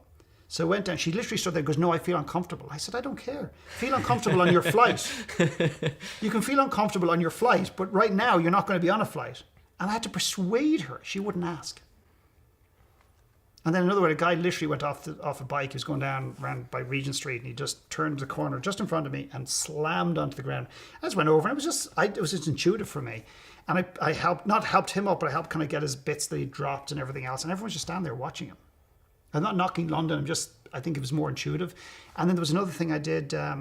C: So I went down. She literally stood there and goes, no, I feel uncomfortable. I said, I don't care. Feel uncomfortable on your flight. You can feel uncomfortable on your flight, but right now you're not going to be on a flight. And I had to persuade her. She wouldn't ask. And then another way, a guy literally went off a bike. He was going down around by Regent Street and he just turned the corner just in front of me and slammed onto the ground. I just went over and it was just intuitive for me. And I helped him up, but I helped kind of get his bits that he dropped and everything else. And everyone's just standing there watching him. I'm not knocking London. I think it was more intuitive. And then there was another thing I did. I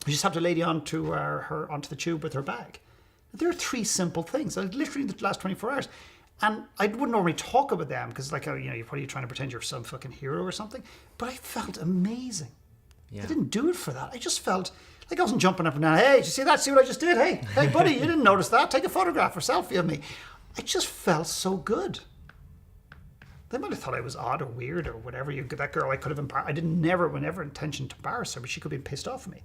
C: just helped a lady onto the tube with her bag. There are 3 simple things. I literally in the last 24 hours. And I wouldn't normally talk about them because you're probably trying to pretend you're some fucking hero or something. But I felt amazing. Yeah. I didn't do it for that. I just felt like I wasn't jumping up and down. Hey, did you see that? See what I just did? Hey, buddy, you didn't notice that? Take a photograph or selfie of me. I just felt so good. They might have thought I was odd or weird or whatever. That girl I could have embarrassed. I didn't never intention to embarrass her, but she could have been pissed off at me.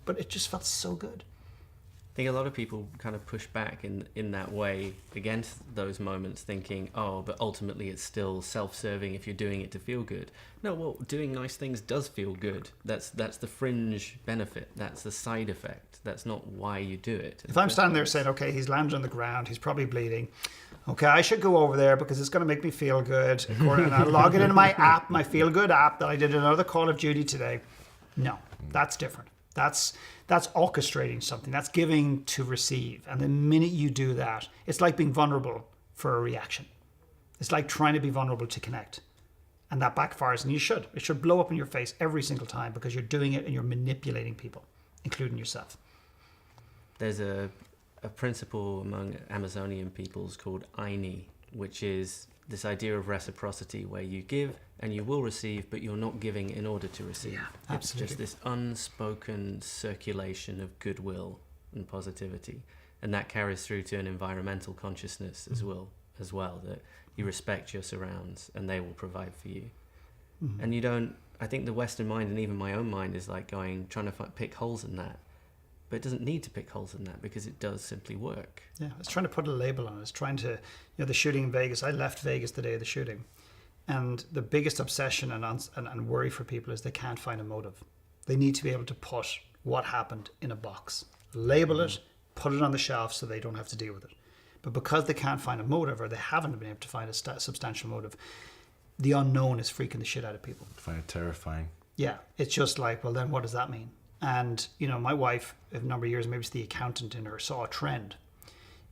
C: But it just felt so good.
B: I think a lot of people kind of push back in that way against those moments, thinking, oh, but ultimately it's still self-serving if you're doing it to feel good. No, well, doing nice things does feel good. That's the fringe benefit. That's the side effect. That's not why you do it.
C: If I'm standing there saying, okay, he's landed on the ground, he's probably bleeding. Okay, I should go over there because it's going to make me feel good. And I'll log it into my app, my feel-good app that I did another Call of Duty today. No, that's different. That's orchestrating something. That's giving to receive. And the minute you do that, it's like being vulnerable for a reaction. It's like trying to be vulnerable to connect. And that backfires, and you should. It should blow up in your face every single time because you're doing it and you're manipulating people, including yourself.
B: There's a principle among Amazonian peoples called Aini, which is this idea of reciprocity where you give and you will receive, but you're not giving in order to receive.
C: Yeah,
B: it's just this unspoken circulation of goodwill and positivity, and that carries through to an environmental consciousness as well, that you respect your surrounds and they will provide for you. And you don't, I think the Western mind and even my own mind is like trying to pick holes in that, but it doesn't need to pick holes in that because it does simply work.
C: Yeah, it's trying to put a label on it. It's trying to, the shooting in Vegas. I left Vegas the day of the shooting, and the biggest obsession and worry for people is they can't find a motive. They need to be able to put what happened in a box, label it, put it on the shelf so they don't have to deal with it. But because they can't find a motive, or they haven't been able to find a substantial motive, the unknown is freaking the shit out of people.
A: I find it terrifying.
C: Yeah, it's just like, well, then what does that mean? And, my wife, a number of years, maybe it's the accountant in her, saw a trend.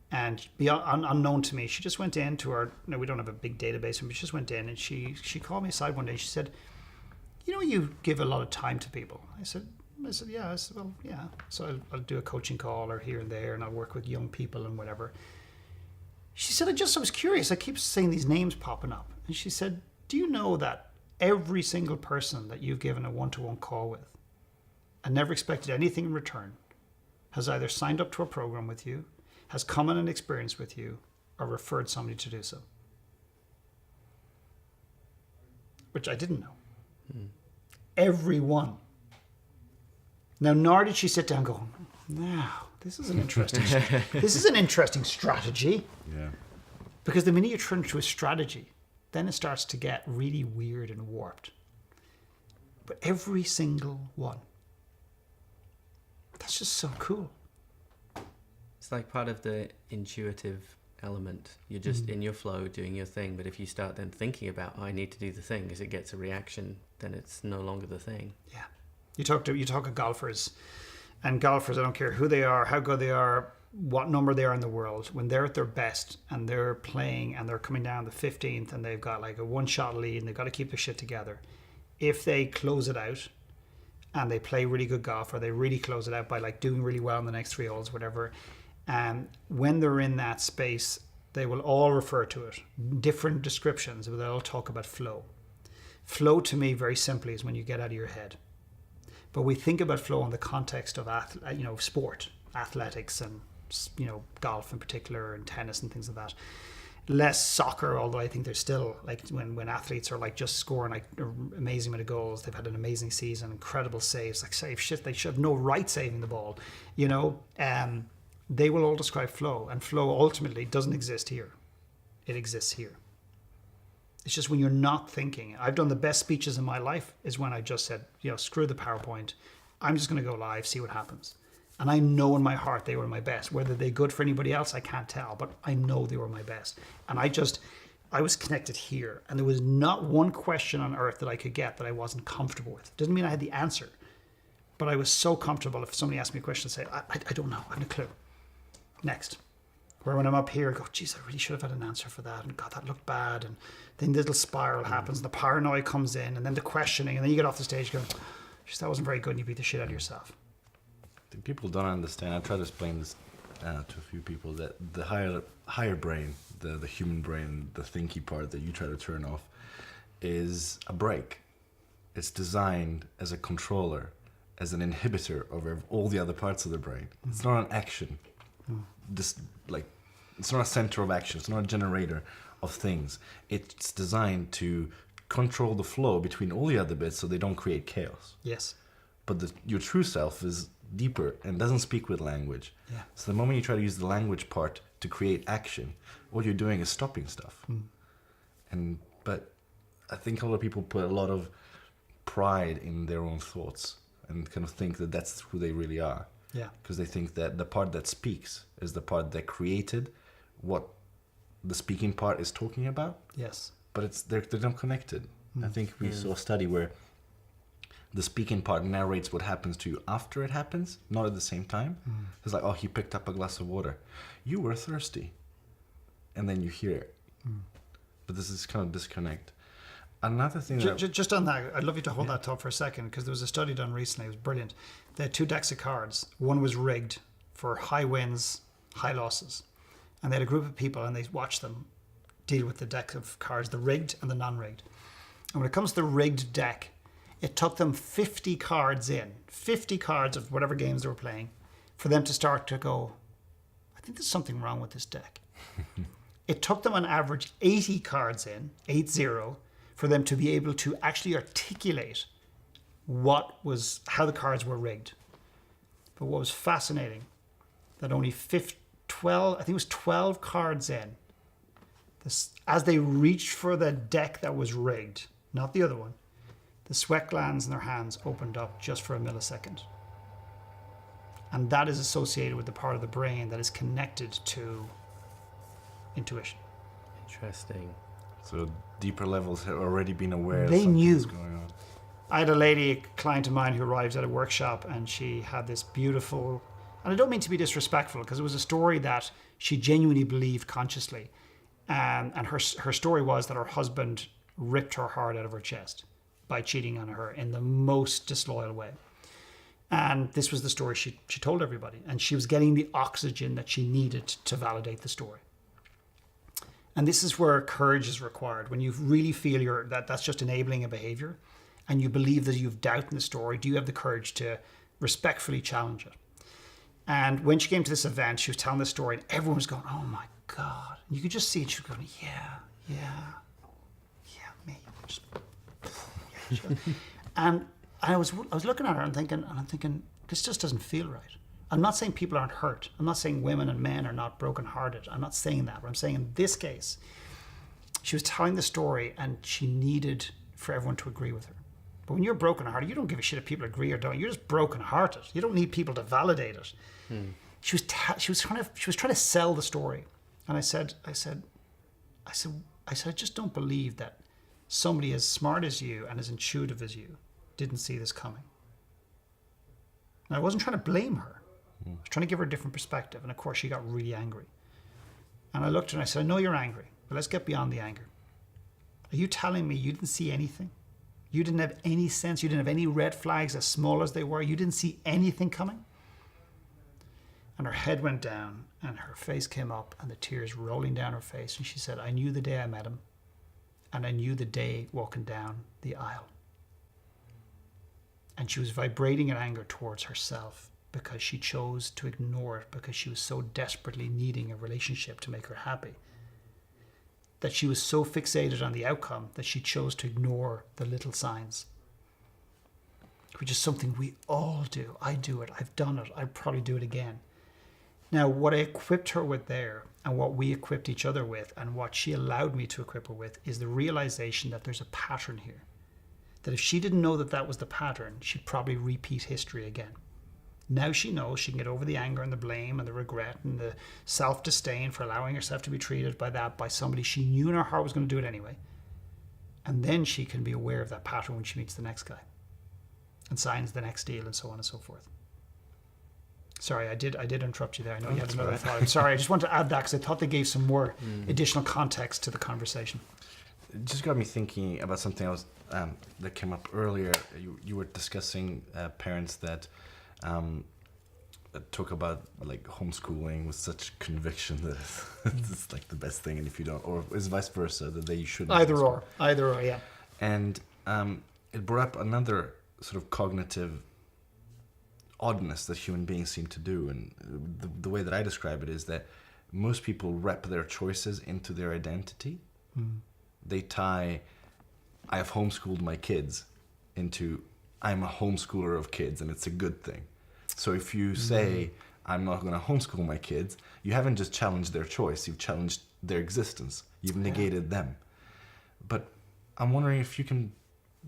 C: And beyond, unknown to me, she just went into her, we don't have a big database, but she just went in and she called me aside one day. She said, you give a lot of time to people. I said, yeah. I said, well, yeah. So I'll do a coaching call or here and there, and I'll work with young people and whatever. She said, I was curious. I keep seeing these names popping up. And she said, do you know that every single person that you've given a one-to-one call with and never expected anything in return has either signed up to a program with you, has come on an experience with you, or referred somebody to do so? Which I didn't know. Every one. Now, nor did she sit down and go, now, this is an interesting strategy.
A: Yeah.
C: Because the minute you turn to a strategy, then it starts to get really weird and warped. But every single one. That's just so cool.
B: It's like part of the intuitive element. You're just in your flow doing your thing, but if you start then thinking about, I need to do the thing because it gets a reaction, then it's no longer the thing.
C: Yeah. You talk to golfers, and golfers, I don't care who they are, how good they are, what number they are in the world, when they're at their best and they're playing and they're coming down the 15th and they've got like a one-shot lead and they've got to keep their shit together. If they close it out and they play really good golf, or they really close it out by like doing really well in the next 3 holes, whatever, when they're in that space, they will all refer to it, different descriptions, but they'll all talk about flow. Flow to me, very simply, is when you get out of your head. But we think about flow in the context of sport, athletics, and golf in particular, and tennis and things like that. Less soccer, although I think there's still like when athletes are like just scoring like an amazing amount of goals, they've had an amazing season, incredible saves, like save shit, they should have no right saving the ball, they will all describe flow, and flow ultimately doesn't exist here. It exists here. It's just when you're not thinking. I've done the best speeches in my life is when I just said, screw the PowerPoint. I'm just going to go live, see what happens. And I know in my heart they were my best. Whether they're good for anybody else, I can't tell, but I know they were my best. And I was connected here. And there was not one question on earth that I could get that I wasn't comfortable with. Doesn't mean I had the answer, but I was so comfortable. If somebody asked me a question, I'd say, I don't know, I have no clue. Next. Where when I'm up here, I go, geez, I really should have had an answer for that. And God, that looked bad. And then the little spiral happens, and the paranoia comes in, and then the questioning, and then you get off the stage going, geez, that wasn't very good, and you beat the shit out of yourself.
A: I think people don't understand. I try to explain this to a few people, that the higher brain, the human brain, the thinky part that you try to turn off, is a brake. It's designed as a controller, as an inhibitor of all the other parts of the brain. It's not an action. It's not a center of action. It's not a generator of things. It's designed to control the flow between all the other bits so they don't create chaos.
C: Yes.
A: But your true self is deeper and doesn't speak with language.
C: Yeah.
A: So the moment you try to use the language part to create action, what you're doing is stopping stuff. But I think a lot of people put a lot of pride in their own thoughts and kind of think that that's who they really are.
C: Yeah.
A: Because they think that the part that speaks is the part that created what the speaking part is talking about.
C: Yes.
A: But they're not connected. I think we saw a study where the speaking part narrates what happens to you after it happens, not at the same time. It's like, oh, he picked up a glass of water. You were thirsty. And then you hear it. But this is kind of disconnect. Another thing
C: just on that, I'd love you to hold that thought for a second, because there was a study done recently. It was brilliant. They had 2 decks of cards. One was rigged for high wins, high losses. And they had a group of people, and they watched them deal with the deck of cards, the rigged and the non-rigged. And when it comes to the rigged deck, it took them 50 cards of whatever games they were playing, for them to start to go, I think there's something wrong with this deck. It took them on average 80 cards in, 80, for them to be able to actually articulate how the cards were rigged. But what was fascinating, that only 12 cards in, as they reached for the deck that was rigged, not the other one, the sweat glands in their hands opened up just for a millisecond. And that is associated with the part of the brain that is connected to intuition.
B: Interesting.
A: So deeper levels have already been aware
C: They knew.
A: going on.
C: I had a client of mine who arrived at a workshop, and she had this beautiful, and I don't mean to be disrespectful, because it was a story that she genuinely believed consciously. And her story was that her husband ripped her heart out of her chest by cheating on her in the most disloyal way. And this was the story she told everybody. And she was getting the oxygen that she needed to validate the story. And this is where courage is required. When you really feel that's just enabling a behavior, and you believe that you've doubt in the story, do you have the courage to respectfully challenge it? And when she came to this event, she was telling the story, and everyone was going, oh my God. And you could just see it. She was going, yeah, me. And I was looking at her and I'm thinking, this just doesn't feel right. I'm not saying people aren't hurt. I'm not saying women and men are not brokenhearted. I'm not saying that. But I'm saying in this case, she was telling the story and she needed for everyone to agree with her. But when you're brokenhearted, you don't give a shit if people agree or don't. You're just brokenhearted. You don't need people to validate it. She was trying to sell the story. And I said, I just don't believe that somebody as smart as you and as intuitive as you didn't see this coming. And I wasn't trying to blame her. I was trying to give her a different perspective. And of course, she got really angry. And I looked at her and I said, I know you're angry, but let's get beyond the anger. Are you telling me you didn't see anything? You didn't have any sense? You didn't have any red flags as small as they were? You didn't see anything coming? And her head went down and her face came up and the tears rolling down her face. And she said, I knew the day I met him, and I knew the day walking down the aisle. And she was vibrating in anger towards herself because she chose to ignore it, because she was so desperately needing a relationship to make her happy, that she was so fixated on the outcome that she chose to ignore the little signs, which is something we all do. I do it. I've done it. I'd probably do it again. Now, what I equipped her with there, and what we equipped each other with, and what she allowed me to equip her with, is the realization that there's a pattern here. That if she didn't know that that was the pattern, she'd probably repeat history again. Now she knows she can get over the anger and the blame and the regret and the self-disdain for allowing herself to be treated by somebody she knew in her heart was going to do it anyway. And then she can be aware of that pattern when she meets the next guy and signs the next deal and so on and so forth. Sorry, I did interrupt you there. I know you had another thought. I'm sorry. I just wanted to add that because I thought they gave some more additional context to the conversation.
A: It just got me thinking about something else that came up earlier. You were discussing parents that talk about like homeschooling with such conviction that it's like the best thing, and if you don't, or it's vice versa, that you shouldn't.
C: Either or, yeah.
A: And it brought up another sort of cognitive oddness that human beings seem to do, and the way that I describe it is that most people wrap their choices into their identity. They tie I have homeschooled my kids into I'm a homeschooler of kids and it's a good thing. So if you say I'm not going to homeschool my kids, you haven't just challenged their choice, you've challenged their existence, you've negated them. But I'm wondering if you can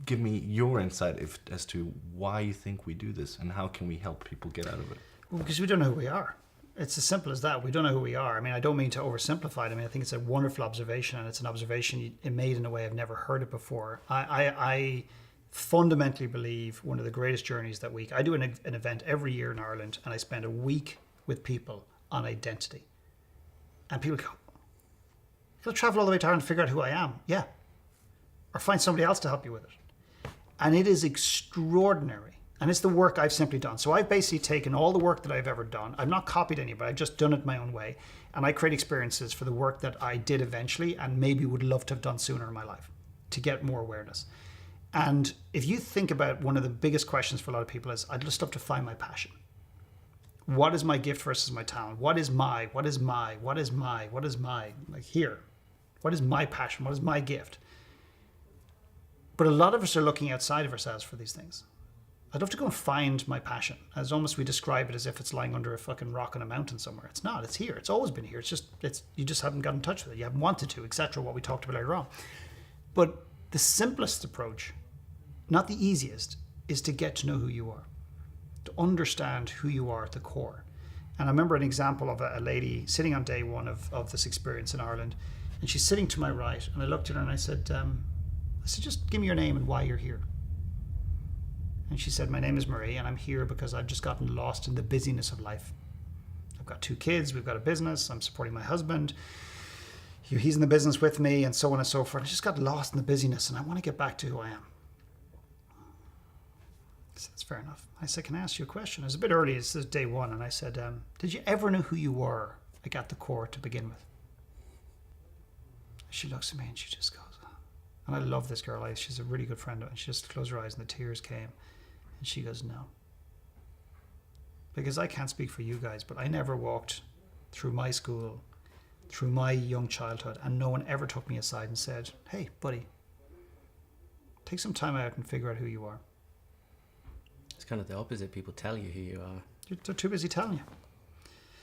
A: give me your insight as to why you think we do this and how can we help people get out of it.
C: Well, because we don't know who we are. It's as simple as that. We don't know who we are. I mean, I don't mean to oversimplify it. I mean, I think it's a wonderful observation, and it's an observation it made in a way I've never heard it before. I fundamentally believe one of the greatest journeys that week. I do an event every year in Ireland, and I spend a week with people on identity. And people go, you'll travel all the way to Ireland to figure out who I am. Yeah. Or find somebody else to help you with it. And it is extraordinary. And it's the work I've simply done. So I've basically taken all the work that I've ever done. I've not copied anybody. I've just done it my own way. And I create experiences for the work that I did eventually and maybe would love to have done sooner in my life to get more awareness. And if you think about one of the biggest questions for a lot of people is, I'd just love to find my passion. What is my gift versus my talent? What is my, like here? What is my passion? What is my gift? But a lot of us are looking outside of ourselves for these things. I'd love to go and find my passion. As almost we describe it as if it's lying under a fucking rock on a mountain somewhere. It's not. It's here. It's always been here. You just haven't got in touch with it. You haven't wanted to, etc. What we talked about earlier on. But the simplest approach, not the easiest, is to get to know who you are, to understand who you are at the core. And I remember an example of a lady sitting on day one of this experience in Ireland, and she's sitting to my right, and I looked at her and I said, just give me your name and why you're here. And she said, my name is Marie, and I'm here because I've just gotten lost in the busyness of life. I've got 2 kids, we've got a business, I'm supporting my husband, he's in the business with me, and so on and so forth. I just got lost in the busyness, and I want to get back to who I am. I said, that's fair enough. I said, can I ask you a question? It was a bit early, this is day one, and I said, did you ever know who you were, like at the core to begin with? She looks at me and she just goes, and I love this girl, she's a really good friend of mine. She just closed her eyes and the tears came. And she goes, no. Because I can't speak for you guys, but I never walked through my school, through my young childhood, and no one ever took me aside and said, hey, buddy, take some time out and figure out who you are.
B: It's kind of the opposite. People tell you who you are.
C: They're too busy telling you.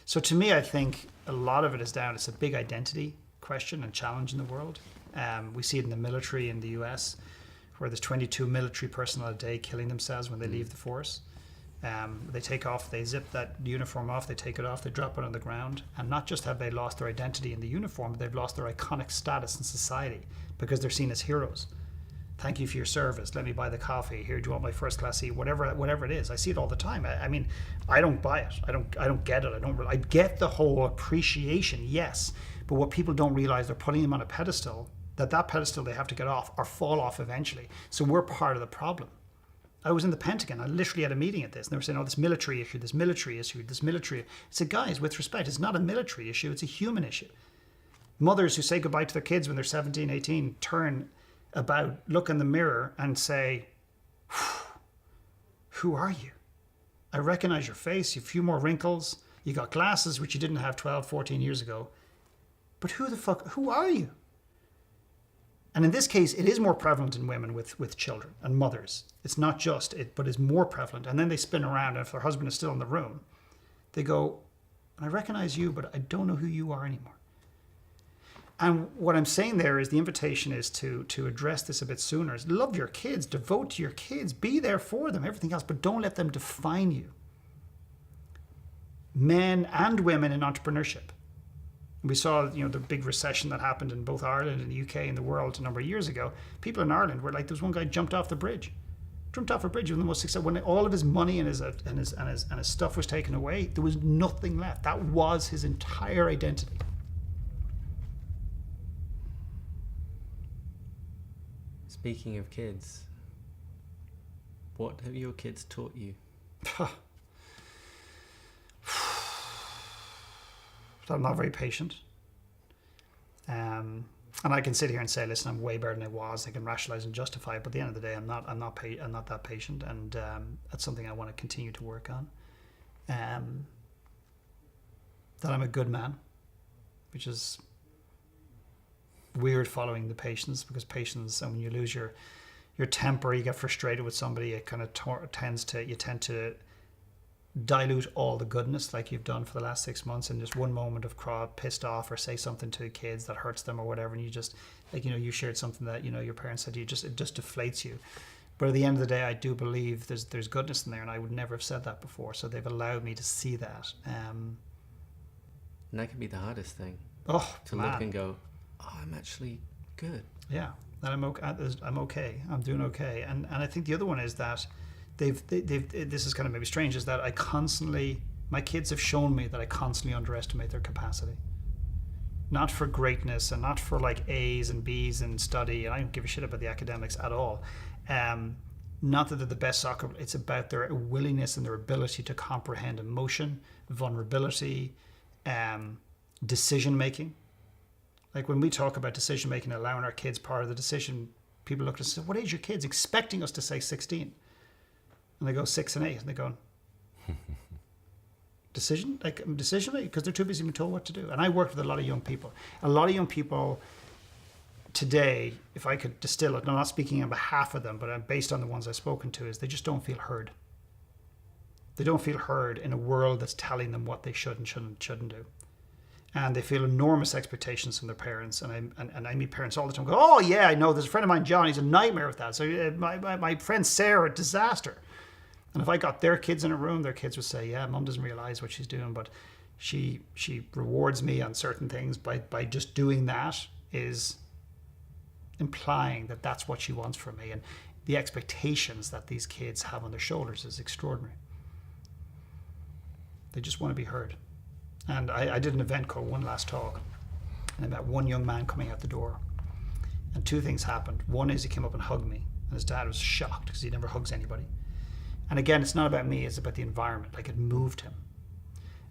C: So to me, I think a lot of it is down, it's a big identity question and challenge in the world. We see it in the military in the US, where there's 22 military personnel a day killing themselves when they leave the force. They take off, they zip that uniform off, they take it off, they drop it on the ground. And not just have they lost their identity in the uniform, but they've lost their iconic status in society because they're seen as heroes. Thank you for your service. Let me buy the coffee. Here, do you want my first class seat? Whatever it is. I see it all the time. I mean, I don't buy it. I don't get it. I get the whole appreciation, yes. But what people don't realize, they're putting them on a pedestal, that pedestal they have to get off or fall off eventually. So we're part of the problem. I was in the Pentagon. I literally had a meeting at this. And they were saying, this military issue, this military issue, this military. I said, guys, with respect, it's not a military issue. It's a human issue. Mothers who say goodbye to their kids when they're 17, 18, turn about, look in the mirror and say, who are you? I recognize your face. You have a few more wrinkles. You got glasses, which you didn't have 12, 14 years ago. But who are you? And in this case, it is more prevalent in women with children and mothers. It's not just it, but it's more prevalent. And then they spin around, and if their husband is still in the room, they go, I recognize you, but I don't know who you are anymore. And what I'm saying there is the invitation is to address this a bit sooner. Is love your kids, devote to your kids, be there for them, everything else, but don't let them define you. Men and women in entrepreneurship. We saw, the big recession that happened in both Ireland and the UK and the world a number of years ago. People in Ireland were like, there was one guy jumped off a bridge. Jumped off a bridge, one of the most successful. When all of his money and his stuff was taken away, there was nothing left. That was his entire identity.
B: Speaking of kids, what have your kids taught you?
C: I'm not very patient. And I can sit here and say, listen, I'm way better than I was. I can rationalize and justify it, but at the end of the day, I'm not that patient, and that's something I want to continue to work on. That I'm a good man, which is weird following the patience, because patience, and when you lose your temper, you get frustrated with somebody, it kind of tend to dilute all the goodness like you've done for the last 6 months in just one moment of pissed off, or say something to kids that hurts them or whatever, and you just you shared something that your parents said to you, it just deflates you. But at the end of the day, I do believe there's goodness in there, and I would never have said that before, so they've allowed me to see that.
B: And that can be the hardest thing.
C: To
B: look and go, I'm actually good.
C: Yeah, that I'm okay. I'm doing okay. And I think the other one is that they've this is kind of maybe strange, is that my kids have shown me that I constantly underestimate their capacity. Not for greatness and not for like A's and B's and study, and I don't give a shit about the academics at all. Not that they're the best soccer, it's about their willingness and their ability to comprehend emotion, vulnerability, decision making. Like when we talk about decision making, allowing our kids part of the decision, people look at us and say, what age are your kids? Expecting us to say 16. And they go 6 and 8. And they're going, decision making? Because they're too busy being told what to do. And I work with a lot of young people. A lot of young people today, if I could distill it, and I'm not speaking on behalf of them, but based on the ones I've spoken to, is they just don't feel heard. They don't feel heard in a world that's telling them what they should and shouldn't do. And they feel enormous expectations from their parents. And I meet parents all the time go, oh yeah, I know, there's a friend of mine, John, he's a nightmare with that. So my friend Sarah, disaster. And if I got their kids in a room, their kids would say, yeah, mum doesn't realize what she's doing, but she rewards me on certain things by just doing that, is implying that that's what she wants from me. And the expectations that these kids have on their shoulders is extraordinary. They just want to be heard. And I did an event called One Last Talk, and I met one young man coming out the door. And two things happened. One is he came up and hugged me, and his dad was shocked because he never hugs anybody. And again, it's not about me, it's about the environment. Like, it moved him.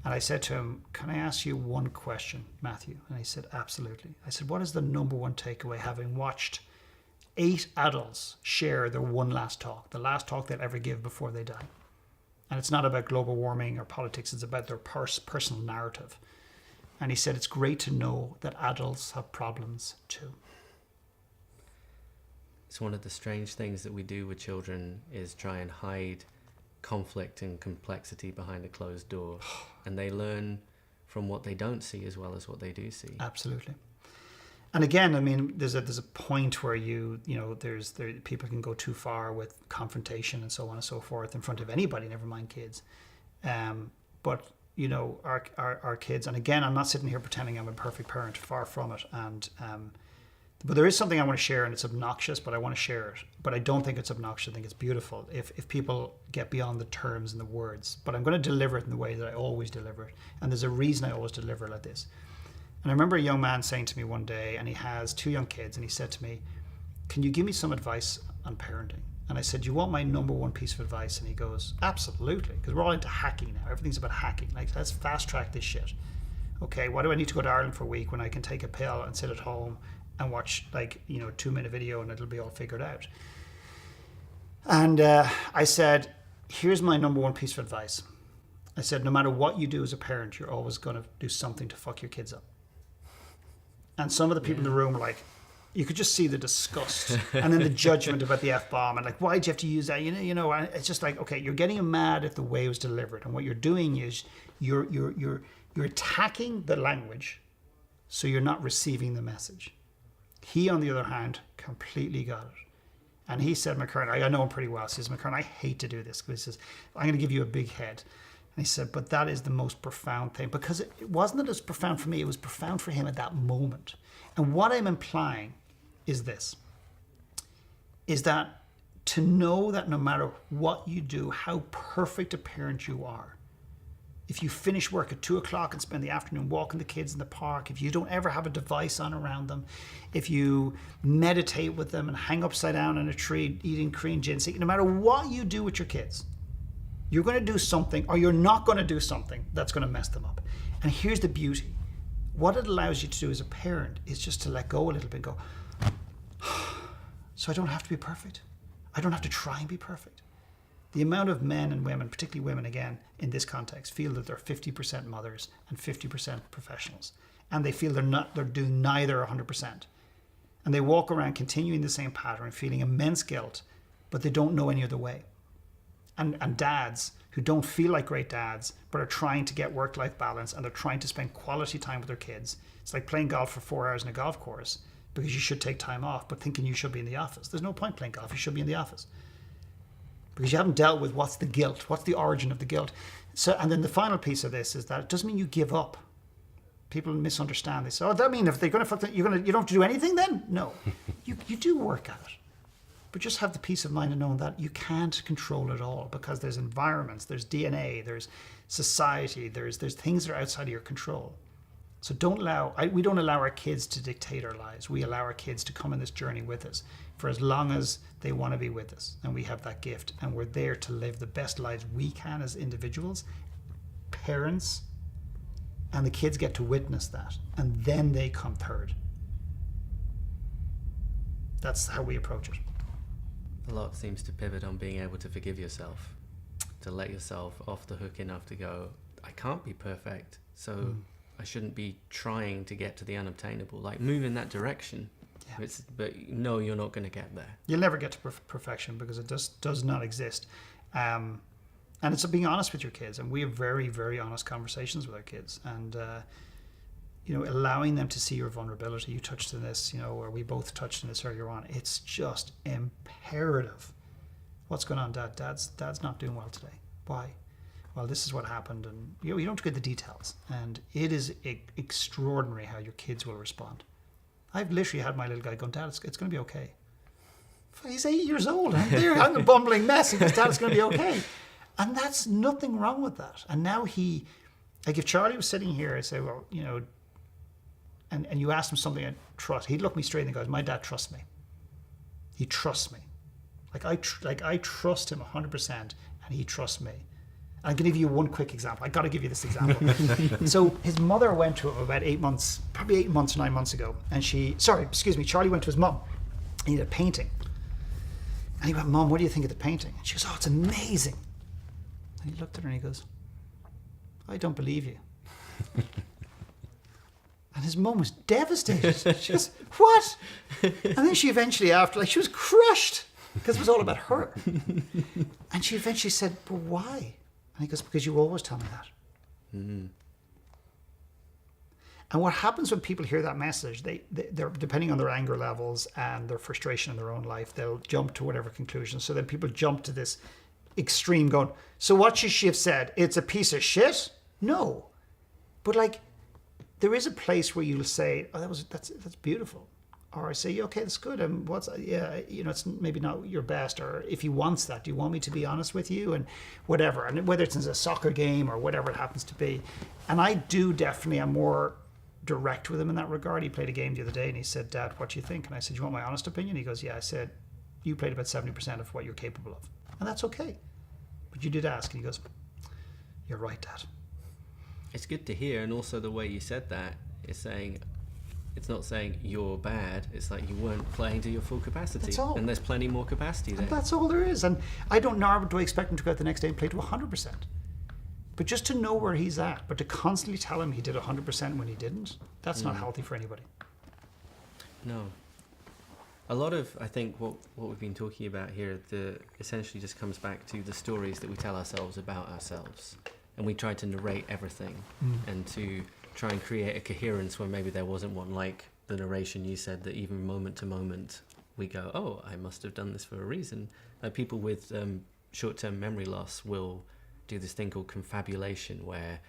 C: And I said to him, can I ask you one question, Matthew? And he said, absolutely. I said, what is the number one takeaway, having watched 8 adults share their one last talk, the last talk they'll ever give before they die? And it's not about global warming or politics, it's about their personal narrative. And he said, it's great to know that adults have problems too.
B: It's one of the strange things that we do with children is try and hide conflict and complexity behind a closed door. And they learn from what they don't see as well as what they do see.
C: Absolutely. And again, I mean, there's a point where people can go too far with confrontation and so on and so forth in front of anybody, never mind kids. But you know, our kids, and again, I'm not sitting here pretending I'm a perfect parent, far from it. And but there is something I want to share, and it's obnoxious, but I want to share it. But I don't think it's obnoxious. I think it's beautiful if people get beyond the terms and the words. But I'm going to deliver it in the way that I always deliver it. And there's a reason I always deliver it like this. And I remember a young man saying to me one day, and he has 2 young kids, and he said to me, can you give me some advice on parenting? And I said, do you want my number one piece of advice? And he goes, absolutely, because we're all into hacking now. Everything's about hacking. Like, let's fast track this shit. Okay, why do I need to go to Ireland for a week when I can take a pill and sit at home and watch, like, you know, a 2-minute video and it'll be all figured out? And I said, here's my number one piece of advice. I said, no matter what you do as a parent, you're always going to do something to fuck your kids up. And some of the people in the room were like, you could just see the disgust and then the judgment about the F-bomb and like, why'd you have to use that? You know, and it's just like, okay, you're getting mad at the way it was delivered. And what you're doing is you're attacking the language, so you're not receiving the message. He, on the other hand, completely got it. And he said, McKernan, I know him pretty well. He says, McKernan, I hate to do this. Because he says, I'm going to give you a big head. And he said, but that is the most profound thing, because it wasn't as profound for me, it was profound for him at that moment. And what I'm implying is this, is that to know that no matter what you do, how perfect a parent you are, if you finish work at 2:00 and spend the afternoon walking the kids in the park, if you don't ever have a device on around them, if you meditate with them and hang upside down in a tree eating Korean ginseng, no matter what you do with your kids, you're going to do something, or you're not going to do something that's going to mess them up. And here's the beauty. What it allows you to do as a parent is just to let go a little bit and go, so I don't have to be perfect. I don't have to try and be perfect. The amount of men and women, particularly women again, in this context, feel that they're 50% mothers and 50% professionals. And they feel they're doing neither 100%. And they walk around continuing the same pattern, feeling immense guilt, but they don't know any other way. And dads who don't feel like great dads, but are trying to get work-life balance, and they're trying to spend quality time with their kids. It's like playing golf for 4 hours in a golf course because you should take time off, but thinking you should be in the office. There's no point playing golf. You should be in the office because you haven't dealt with what's the guilt, what's the origin of the guilt. So, and then the final piece of this is that it doesn't mean you give up. People misunderstand. They say, "Oh, that mean if they're going to fuck, you don't have to do anything then?" No, you do work at it. But just have the peace of mind of knowing that you can't control it all, because there's environments, there's DNA, there's society, there's things that are outside of your control. So we don't allow our kids to dictate our lives. We allow our kids to come on this journey with us for as long as they want to be with us. And we have that gift, and we're there to live the best lives we can as individuals, parents, And the kids get to witness that. And then they come third. That's how we approach it.
B: A lot seems to pivot on being able to forgive yourself, to let yourself off the hook enough to go, I can't be perfect, so I shouldn't be trying to get to the unobtainable. Like, move in that direction. Yeah. But no, you're not going to get there. You'll
C: never get to perfection because it does not exist. And it's being honest with your kids. And we have very, very honest conversations with our kids. And, allowing them to see your vulnerability. You touched on this, or we both touched on this earlier on. It's just imperative. What's going on, Dad? Dad's not doing well today. Why? Well, this is what happened. And you don't get the details. And it is extraordinary how your kids will respond. I've literally had my little guy going, Dad, it's going to be okay. He's 8 years old. I'm a bumbling mess. He goes, Dad, it's going to be okay. And that's nothing wrong with that. And now if Charlie was sitting here, I'd say, well, and you asked him something I trust, he'd look me straight in the eyes. My dad trusts me. He trusts me. I trust him 100%, and he trusts me. I'm going to give you one quick example. I got to give you this example. So his mother went to him about 8 months, probably 8 months, 9 months ago. And Charlie went to his mum. He had a painting. And he went, Mum, what do you think of the painting? And she goes, oh, it's amazing. And he looked at her and he goes, I don't believe you. And his mum was devastated. She goes, what? And then she eventually, she was crushed because it was all about her. And she eventually said, but why? And he goes, because you always tell me that. Mm-hmm. And what happens when people hear that message, they're depending on their anger levels and their frustration in their own life, they'll jump to whatever conclusion. So then people jump to this extreme going, so what should she have said? It's a piece of shit? No. But there is a place where you'll say, oh, that's beautiful. Or I say, okay, that's good. And it's maybe not your best. Or if he wants that, do you want me to be honest with you? And whatever. And whether it's in a soccer game or whatever it happens to be. And I do definitely, I'm more direct with him in that regard. He played a game the other day and he said, Dad, what do you think? And I said, you want my honest opinion? He goes, yeah. I said, you played about 70% of what you're capable of. And that's okay. But you did ask. And he goes, you're right, Dad.
B: It's good to hear. And also the way you said that is saying, it's not saying you're bad. It's like you weren't playing to your full capacity.
C: That's all.
B: And there's plenty more capacity there.
C: And that's all there is. And I don't know, do I expect him to go out the next day and play to 100%? But just to know where he's at, but to constantly tell him he did 100% when he didn't, that's not healthy for anybody.
B: No. A lot of, I think, what we've been talking about here, essentially just comes back to the stories that we tell ourselves about ourselves. And we try to narrate everything and to try and create a coherence where maybe there wasn't one, like the narration you said, that even moment to moment we go, oh, I must have done this for a reason. People with short-term memory loss will do this thing called confabulation, where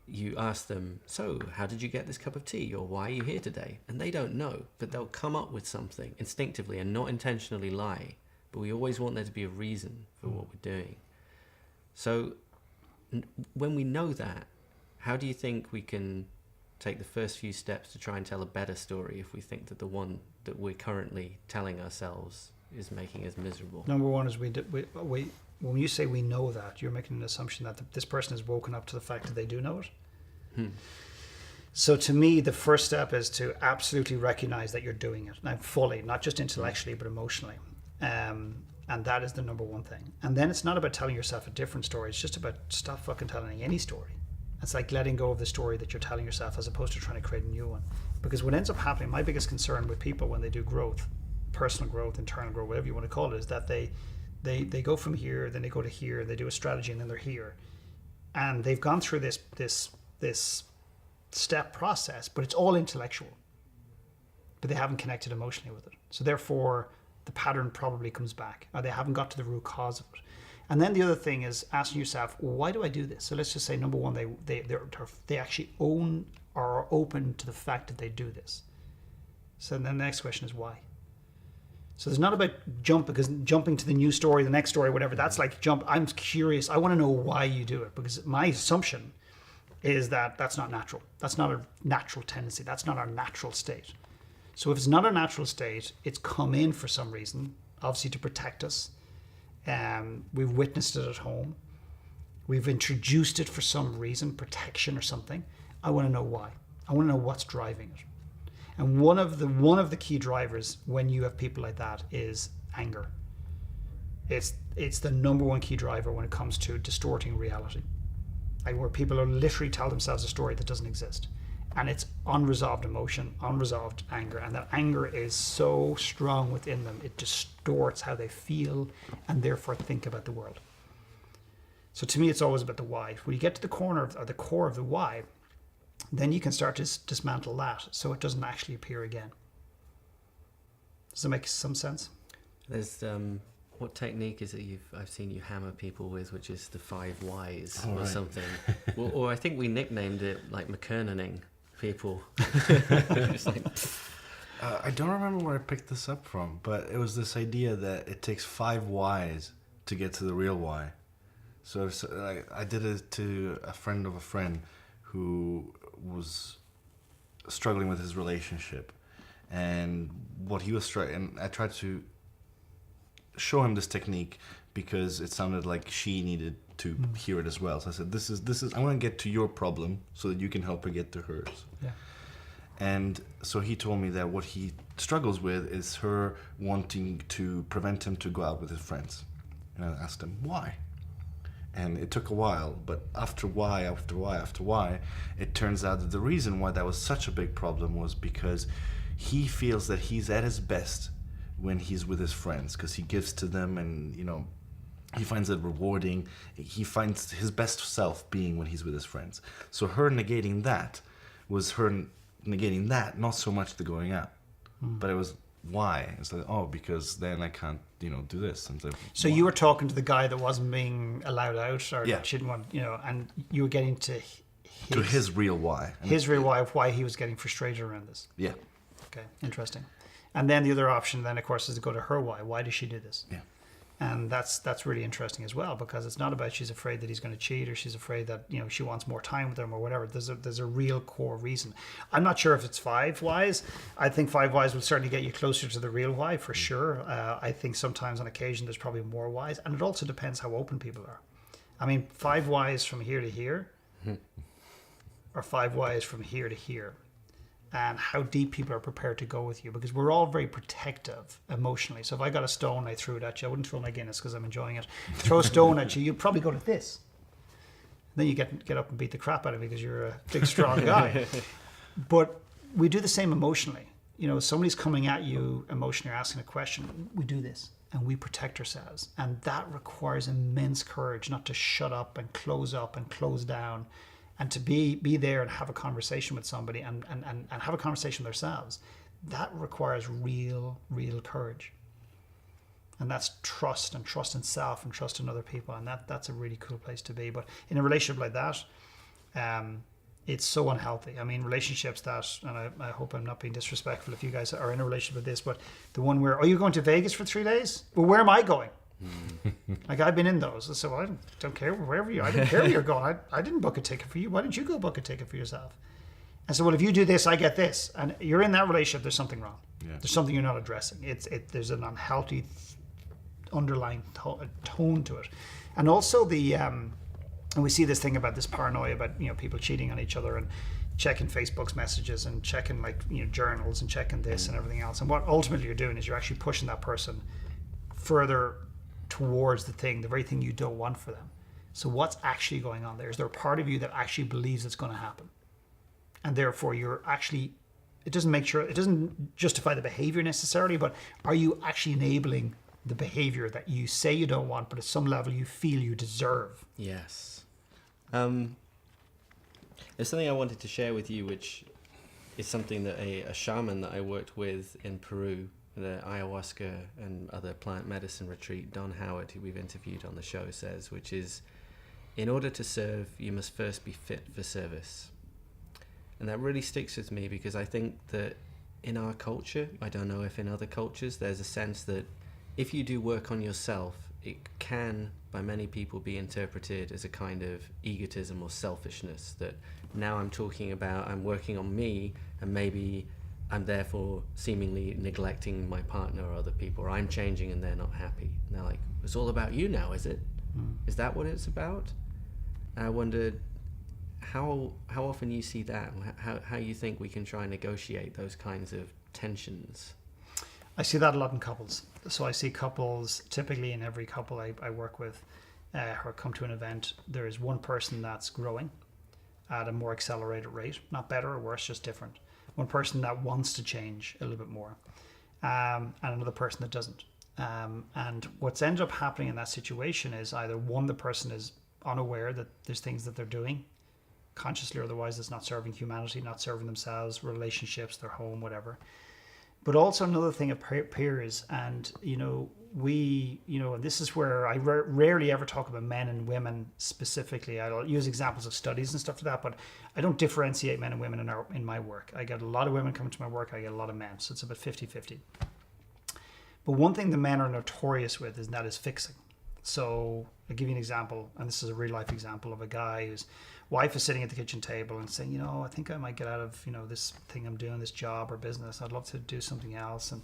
B: you ask them, so how did you get this cup of tea, or why are you here today? And they don't know, but they'll come up with something instinctively and not intentionally lie. But we always want there to be a reason for what we're doing. So when we know that, how do you think we can take the first few steps to try and tell a better story if we think that the one that we're currently telling ourselves is making us miserable?
C: Number one is we when you say we know that, you're making an assumption that this person has woken up to the fact that they do know it. So to me, the first step is to absolutely recognize that you're doing it. Now, fully, not just intellectually, but emotionally. And that is the number one thing. And then it's not about telling yourself a different story. It's just about stop fucking telling any story. It's like letting go of the story that you're telling yourself as opposed to trying to create a new one. Because what ends up happening, my biggest concern with people when they do growth, personal growth, internal growth, whatever you want to call it, is that they go from here, then they go to here, they do a strategy, and then they're here. And they've gone through this step process, but it's all intellectual. But they haven't connected emotionally with it. So therefore, the pattern probably comes back, or they haven't got to the root cause of it. And then the other thing is asking yourself, why do I do this? So let's just say, number one, they actually own or are open to the fact that they do this. So then the next question is why? So it's not about jumping to the new story, the next story, whatever. That's like jump. I'm curious. I want to know why you do it, because my assumption is that that's not natural. That's not a natural tendency. That's not our natural state. So if it's not our natural state, it's come in for some reason, obviously to protect us. We've witnessed it at home. We've introduced it for some reason, protection or something. I want to know why. I want to know what's driving it. And one of the key drivers when you have people like that is anger. It's the number one key driver when it comes to distorting reality. Like where people are literally tell themselves a story that doesn't exist. And it's unresolved emotion, unresolved anger. And that anger is so strong within them, it distorts how they feel and therefore think about the world. So to me, it's always about the why. When you get to the core of the why, then you can start to dismantle that so it doesn't actually appear again. Does that make some sense?
B: There's what technique is it I've seen you hammer people with, which is the 5 whys or something. or I think we nicknamed it like McKernaning people. It's like,
A: I don't remember where I picked this up from, but it was this idea that it takes 5 whys to get to the real why. So I did it to a friend of a friend who was struggling with his relationship, and what he was struggling. I tried to show him this technique because it sounded like she needed to hear it as well. So I said, "This is. I want to get to your problem so that you can help her get to hers."
C: Yeah.
A: And so he told me that what he struggles with is her wanting to prevent him to go out with his friends. And I asked him why. And it took a while, but after why, it turns out that the reason why that was such a big problem was because he feels that he's at his best when he's with his friends, because he gives to them and, he finds it rewarding. He finds his best self being when he's with his friends. So her negating that was her negating that, not so much the going out. But it was why. It's like, because then I can't, do this. And
C: so you were talking to the guy that wasn't being allowed out, or
A: Yeah.
C: didn't want, and you were getting to
A: his real why.
C: his real why of why he was getting frustrated around this.
A: Yeah.
C: Okay, interesting. And then the other option then, of course, is to go to her why. Why does she do this?
A: Yeah.
C: And that's really interesting as well, because it's not about she's afraid that he's going to cheat, or she's afraid that she wants more time with him or whatever. There's a real core reason. I'm not sure if it's 5 whys. I think 5 whys will certainly get you closer to the real why for sure. I think sometimes on occasion there's probably more whys, and it also depends how open people are. I mean, 5 whys from here to here, or 5 whys from here to here. And how deep people are prepared to go with you, because we're all very protective emotionally. So if I got a stone, I threw it at you. I wouldn't throw my Guinness because I'm enjoying it. Throw a stone at you, you'd probably go to this. Then you get up and beat the crap out of me because you're a big, strong guy. But we do the same emotionally. Somebody's coming at you emotionally or asking a question. We do this and we protect ourselves. And that requires immense courage, not to shut up and close down. And to be there and have a conversation with somebody and have a conversation with ourselves, that requires real courage. And that's trust in self and trust in other people. And that's a really cool place to be. But in a relationship like that, it's so unhealthy. I mean, relationships that, and I hope I'm not being disrespectful if you guys are in a relationship with this, but the one where, you're going to Vegas for 3 days? Well, where am I going? Like, I've been in those. So I don't care wherever I didn't care where you're going. I didn't book a ticket for you. Why didn't you go book a ticket for yourself? And so, well, if you do this, I get this. And you're in that relationship, there's something wrong. Yeah. There's something you're not addressing. There's an unhealthy underlying tone to it. And also and we see this thing about this paranoia about people cheating on each other and checking Facebook's messages and checking journals and checking this and everything else. And what ultimately you're doing is you're actually pushing that person further towards the very thing you don't want for them. So what's actually going on there? Is there a part of you that actually believes it's going to happen? And therefore it doesn't justify the behavior necessarily, but are you actually enabling the behavior that you say you don't want, but at some level you feel you deserve?
B: Yes. There's something I wanted to share with you, which is something that a shaman that I worked with in Peru, the ayahuasca and other plant medicine retreat, Don Howard, who we've interviewed on the show, says, which is, in order to serve, you must first be fit for service. And that really sticks with me, because I think that in our culture, I don't know if in other cultures, there's a sense that if you do work on yourself, it can, by many people, be interpreted as a kind of egotism or selfishness, that now I'm working on me, and maybe I'm therefore seemingly neglecting my partner or other people, or I'm changing and they're not happy. And they're like, it's all about you now, is it? Is that what it's about? And I wondered, how often you see that, and how you think we can try and negotiate those kinds of tensions?
C: I see that a lot in couples. So I see couples, typically in every couple I work with or come to an event, there is one person that's growing at a more accelerated rate, not better or worse, just different. One person that wants to change a little bit more, and another person that doesn't. And what's ended up happening in that situation is either one, the person is unaware that there's things that they're doing, consciously or otherwise, that's not serving humanity, not serving themselves, relationships, their home, whatever. But also another thing appears, and and this is where I rarely ever talk about men and women specifically. I'll use examples of studies and stuff like that, but I don't differentiate men and women in my work. I get a lot of women coming to my work, I get a lot of men, so it's about 50-50. But one thing the men are notorious with is fixing. So I'll give you an example, and this is a real life example of a guy whose wife is sitting at the kitchen table and saying, I think I might get out of, this thing I'm doing, this job or business. I'd love to do something else. And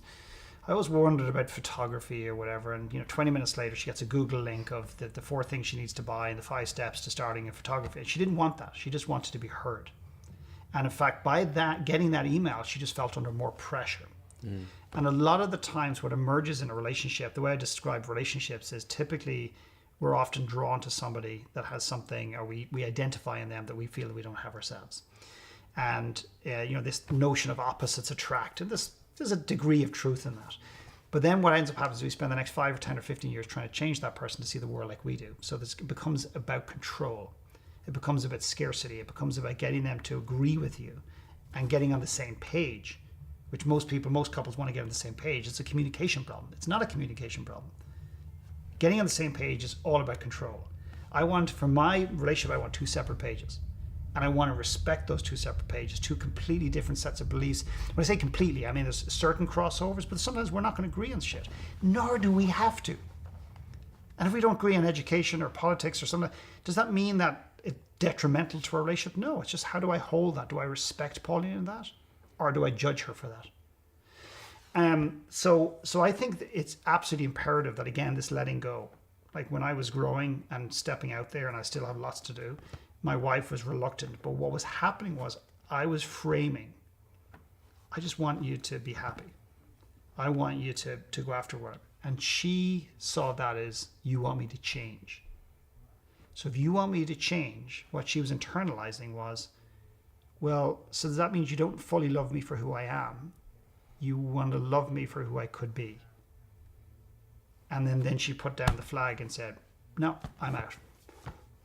C: I always wondered about photography or whatever. And, 20 minutes later, she gets a Google link of the 4 things she needs to buy and the 5 steps to starting in photography. And she didn't want that. She just wanted to be heard. And in fact, by getting that email, she just felt under more pressure. And a lot of the times what emerges in a relationship, the way I describe relationships is typically we're often drawn to somebody that has something, or we identify in them that we feel that we don't have ourselves. And, this notion of opposites attract, and there's a degree of truth in that. But then what ends up happening is we spend the next 5 or 10 or 15 years trying to change that person to see the world like we do. So this becomes about control. It becomes about scarcity. It becomes about getting them to agree with you and getting on the same page, which most couples want to get on the same page. It's a communication problem. It's not a communication problem. Getting on the same page is all about control. For my relationship, I want 2 separate pages. And I want to respect those 2 separate pages, 2 completely different sets of beliefs. When I say completely, I mean there's certain crossovers, but sometimes we're not going to agree on shit. Nor do we have to. And if we don't agree on education or politics or something, does that mean that it's detrimental to our relationship? No, it's just how do I hold that? Do I respect Pauline in that? Or do I judge her for that? So I think that it's absolutely imperative that, again, this letting go. Like when I was growing and stepping out there, and I still have lots to do, my wife was reluctant. But what was happening was I was framing, I just want you to be happy. I want you to go after work. And she saw that as, you want me to change. So if you want me to change, what she was internalizing was, well, so does that mean you don't fully love me for who I am? You want to love me for who I could be. And then she put down the flag and said, no, I'm out.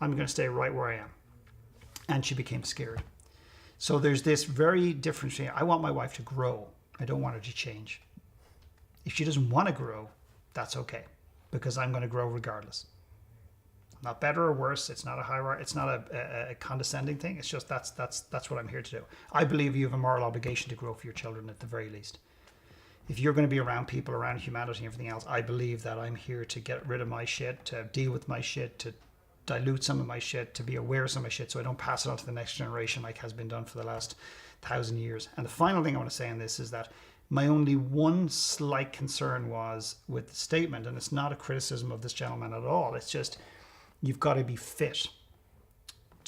C: I'm going to stay right where I am. And she became scared. So there's this very different thing. I want my wife to grow. I don't want her to change. If she doesn't want to grow, that's okay, because I'm going to grow regardless. Not better or worse. It's not a hierarchy. It's not a condescending thing. It's just that's what I'm here to do. I believe you have a moral obligation to grow for your children at the very least. If you're going to be around people, around humanity and everything else, I believe that I'm here to get rid of my shit, to deal with my shit, to dilute some of my shit, to be aware of some of my shit so I don't pass it on to the next generation like has been done for the last 1,000 years. And the final thing I want to say on this is that my only one slight concern was with the statement, and it's not a criticism of this gentleman at all. It's just, you've got to be fit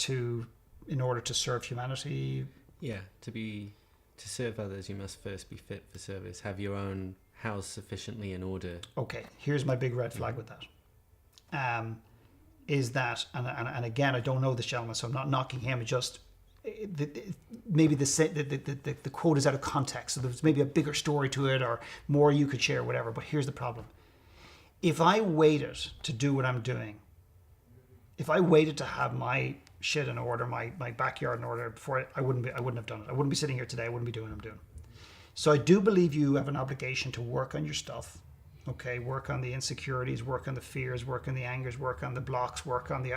C: in order to serve humanity.
B: Yeah, to serve others, you must first be fit for service. Have your own house sufficiently in order. Okay,
C: here's my big red flag with that. Is that, and again, I don't know this gentleman, so I'm not knocking him. Just maybe the quote is out of context, so there's maybe a bigger story to it, or more you could share, whatever. But here's the problem: if I waited to do what I'm doing, if I waited to have my shit in order, my backyard in order before I wouldn't have done it. I wouldn't be sitting here today. I wouldn't be doing what I'm doing. So I do believe you have an obligation to work on your stuff. Okay, work on the insecurities, work on the fears, work on the angers, work on the blocks, work on the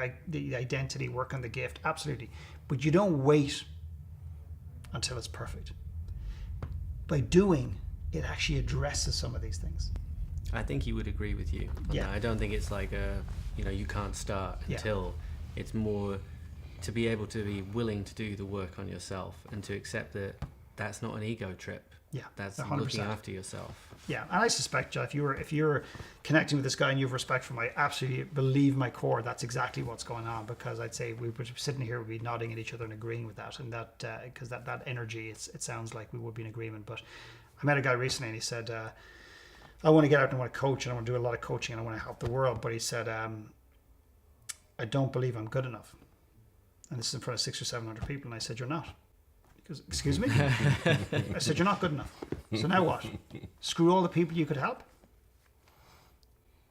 C: identity, work on the gift. Absolutely. But you don't wait until it's perfect. By doing, it actually addresses some of these things.
B: I think he would agree with you.
C: Yeah.
B: I don't think it's like you can't start until. It's more to be able to be willing to do the work on yourself and to accept that that's not an ego trip.
C: Yeah,
B: that's
C: 100%.
B: looking after yourself.
C: Yeah, and I suspect, Jeff, if you're connecting with this guy and you have respect for him, I absolutely believe my core that's exactly what's going on, because I'd say we would sitting here, we'd be nodding at each other and agreeing with that, and that because that energy, it sounds like we would be in agreement. But I met a guy recently and he said, I want to get out and I want to coach and I want to do a lot of coaching and I want to help the world, but he said, I don't believe I'm good enough. And this is in front of 600 or 700 people, and I said, you're not. He goes, excuse me? I said, you're not good enough. So now what? Screw all the people you could help?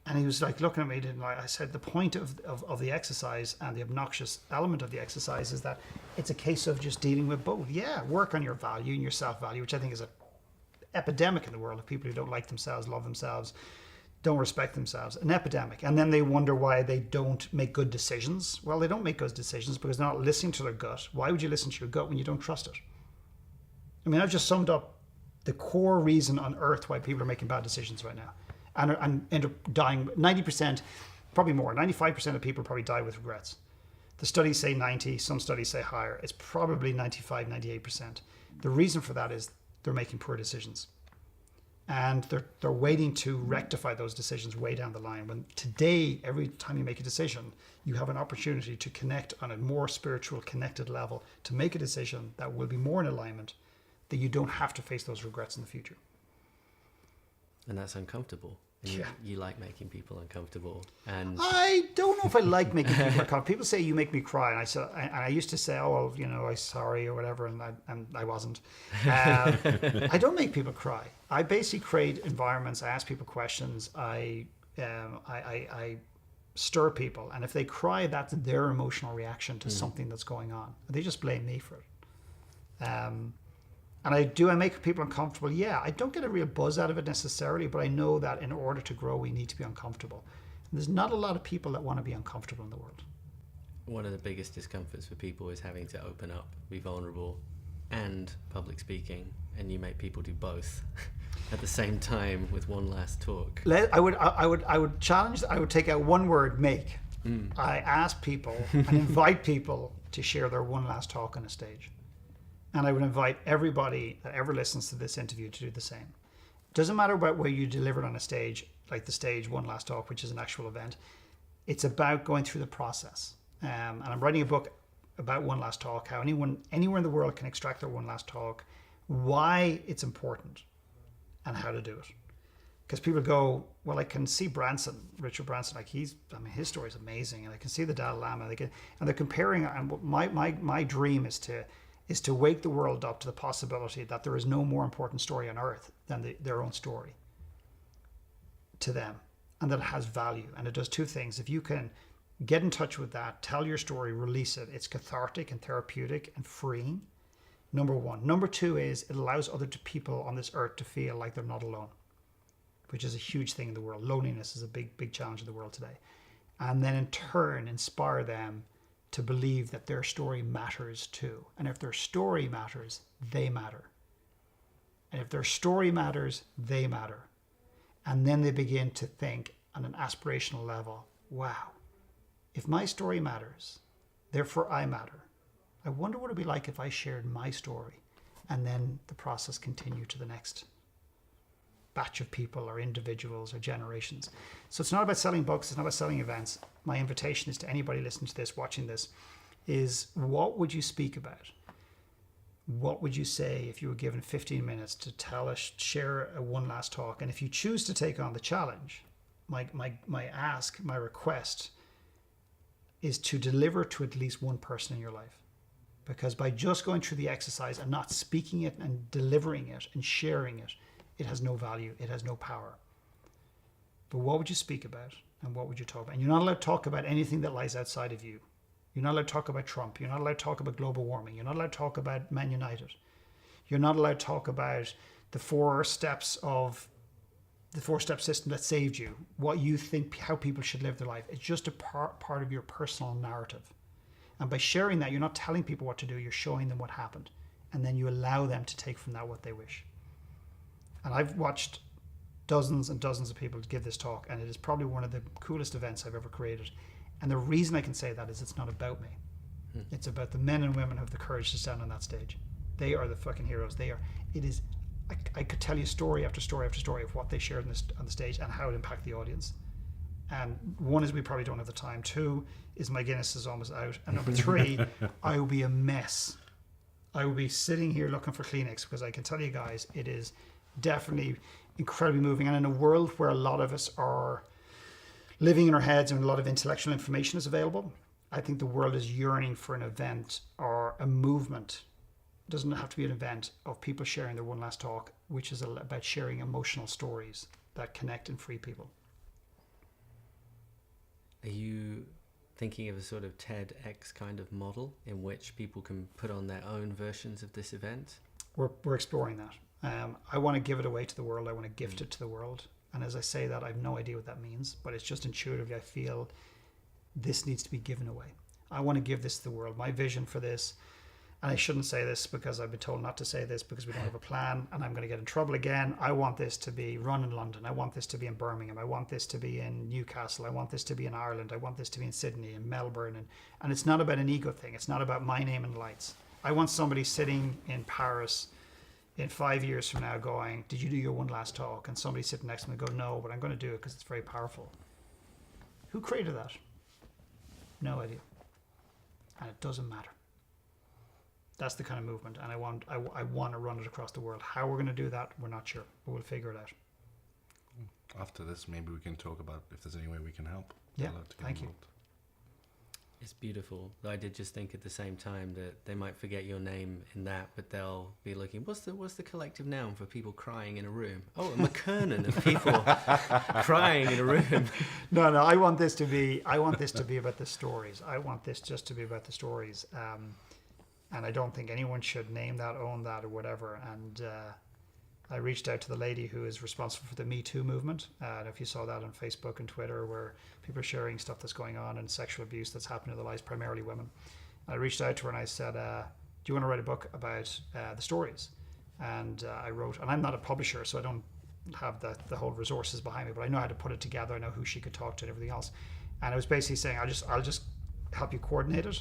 C: And he was like looking at me, didn't I? I said, the point of the exercise and the obnoxious element of the exercise is that it's a case of just dealing with both. Yeah, work on your value and your self-value, which I think is an epidemic in the world of people who don't like themselves, love themselves, don't respect themselves. An epidemic. And then they wonder why they don't make good decisions. Well, they don't make good decisions because they're not listening to their gut. Why would you listen to your gut when you don't trust it? I mean, I've just summed up the core reason on earth why people are making bad decisions right now and end up dying. 90%, probably more, 95% of people probably die with regrets. The studies say 90, some studies say higher. It's probably 95, 98%. The reason for that is they're making poor decisions. And they're waiting to rectify those decisions way down the line. When today, every time you make a decision, you have an opportunity to connect on a more spiritual, connected level to make a decision that will be more in alignment, that you don't have to face those regrets in the future.
B: And that's uncomfortable. And
C: Yeah.
B: you like making people uncomfortable. And
C: I don't know if I like making people uncomfortable. People say you make me cry, and I used to say, oh well, you know, I'm sorry or whatever, and I wasn't. I don't make people cry. I basically create environments. I ask people questions. I stir people, and if they cry, that's their emotional reaction to something that's going on. They just blame me for it. And I make people uncomfortable? Yeah, I don't get a real buzz out of it necessarily, but I know that in order to grow, we need to be uncomfortable. And there's not a lot of people that want to be uncomfortable in the world.
B: one of the biggest discomforts for people is having to open up, be vulnerable, and public speaking. And you make people do both at the same time with one last talk.
C: I would challenge. I would take out one word: make. I ask people and invite people to share their one last talk on a stage. And I would invite everybody that ever listens to this interview to do the same. Doesn't matter about where you deliver it on a stage, like the stage One Last Talk, which is an actual event. It's about going through the process. And I'm writing a book about One Last Talk, how anyone anywhere in the world can extract their one last talk, why it's important, and how to do it. Because people go, well, I can see Richard Branson, like his story is amazing, and I can see the Dalai Lama, and they're comparing. And my dream is to wake the world up to the possibility that there is no more important story on earth than their own story to them, and that it has value. And it does two things. If you can get in touch with that, tell your story, release it, it's cathartic and therapeutic and freeing, number one. Number two is it allows other people on this earth to feel like they're not alone, which is a huge thing in the world. Loneliness is a big challenge in the world today. And then in turn, inspire them to believe that their story matters too. And if their story matters, they matter. And if their story matters, they matter. And then they begin to think on an aspirational level, wow, if my story matters, therefore I matter. I wonder what it'd be like if I shared my story. And then the process continued to the next batch of people or individuals or generations. So it's not about selling books, it's not about selling events. My invitation is to anybody listening to this, watching this, is what would you speak about? What would you say if you were given 15 minutes to share a one last talk? And if you choose to take on the challenge, my request is to deliver to at least one person in your life. Because by just going through the exercise and not speaking it and delivering it and sharing it, it has no value, it has no power. But what would you speak about and what would you talk about? And you're not allowed to talk about anything that lies outside of you. You're not allowed to talk about Trump. You're not allowed to talk about global warming. You're not allowed to talk about Man United. You're not allowed to talk about the 4 steps of the 4-step system that saved you, what you think, how people should live their life. It's just a part of your personal narrative. And by sharing that, you're not telling people what to do, you're showing them what happened. And then you allow them to take from that what they wish. And I've watched dozens and dozens of people give this talk, and it is probably one of the coolest events I've ever created. And the reason I can say that is it's not about me. It's about the men and women who have the courage to stand on that stage. They are the fucking heroes. I could tell you story after story after story of what they shared on the stage and how it impacted the audience. And one is we probably don't have the time. Two is my Guinness is almost out. And number three, I will be a mess. I will be sitting here looking for Kleenex, because I can tell you guys, it is definitely incredibly moving. And in a world where a lot of us are living in our heads and a lot of intellectual information is available, I think the world is yearning for an event or a movement. It doesn't have to be an event of people sharing their one last talk, which is about sharing emotional stories that connect and free people.
B: Are you thinking of a sort of TEDx kind of model in which people can put on their own versions of this event?
C: We're exploring that. I want to give it away to the world. I want to gift it to the world. And as I say that, I have no idea what that means, but it's just intuitively I feel this needs to be given away. I want to give this to the world. My vision for this, and I shouldn't say this because I've been told not to say this because we don't have a plan and I'm going to get in trouble again. I want this to be run in London. I want this to be in Birmingham. I want this to be in Newcastle. I want this to be in Ireland. I want this to be in Sydney and Melbourne. And it's not about an ego thing. It's not about my name and lights. I want somebody sitting in Paris in 5 years from now going, did you do your one last talk? And somebody sitting next to me go, no, but I'm going to do it because it's very powerful. Who created that? No idea. And it doesn't matter. That's the kind of movement, and I want to run it across the world. How we're going to do that, we're not sure, but we'll figure it out.
A: After this, maybe we can talk about if there's any way we can help.
C: Yeah, thank you.
B: It's beautiful. I did just think at the same time that they might forget your name in that, but they'll be looking, what's the collective noun for people crying in a room? Oh, a McKernan of people crying in a room.
C: No, I want this to be about the stories. I want this just to be about the stories. And I don't think anyone should name that, own that, or whatever. And I reached out to the lady who is responsible for the Me Too movement. And if you saw that on Facebook and Twitter, where people are sharing stuff that's going on and sexual abuse that's happening in their lives, primarily women. I reached out to her and I said, do you want to write a book about the stories? And I wrote, and I'm not a publisher, so I don't have the whole resources behind me, but I know how to put it together. I know who she could talk to and everything else. And I was basically saying, I'll just help you coordinate it.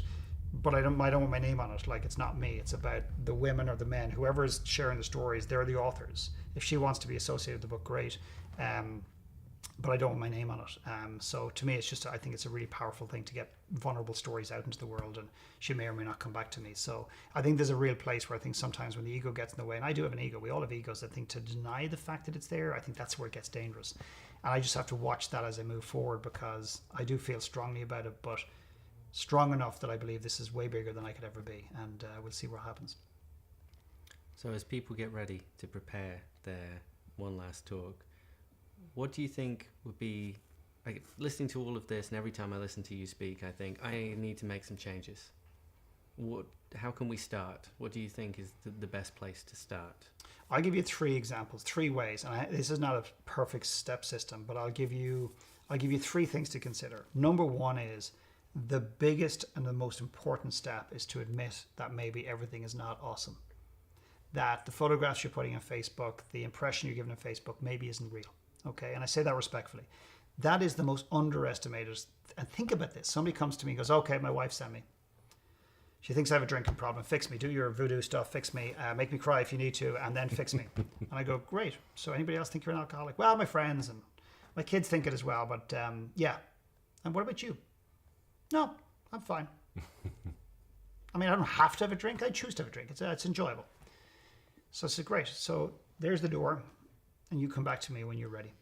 C: But I don't want my name on it. Like, it's not me. It's about the women or the men. Whoever is sharing the stories, they're the authors. If she wants to be associated with the book, great. But I don't want my name on it. So to me, it's just, I think it's a really powerful thing to get vulnerable stories out into the world, and she may or may not come back to me. So I think there's a real place where I think sometimes when the ego gets in the way, and I do have an ego, we all have egos, I think to deny the fact that it's there, I think that's where it gets dangerous. And I just have to watch that as I move forward, because I do feel strongly about it, but strong enough that I believe this is way bigger than I could ever be, and we'll see what happens.
B: So as people get ready to prepare their one last talk, what do you think would be, like, listening to all of this, and every time I listen to you speak, I think I need to make some changes. How can we start? What do you think is the best place to start?
C: I'll give you 3 examples, 3 ways, and this is not a perfect step system, but I'll give you 3 things to consider. Number 1 is, the biggest and the most important step is to admit that maybe everything is not awesome. That the photographs you're putting on Facebook, the impression you're giving on Facebook maybe isn't real. Okay, and I say that respectfully. That is the most underestimated. And think about this. Somebody comes to me and goes, okay, my wife sent me. She thinks I have a drinking problem. Fix me. Do your voodoo stuff. Fix me. Make me cry if you need to, and then fix me. And I go, great. So anybody else think you're an alcoholic? Well, my friends and my kids think it as well. But yeah. And what about you? No, I'm fine. I mean, I don't have to have a drink. I choose to have a drink. It's enjoyable. So I said, great. So there's the door, and you come back to me when you're ready,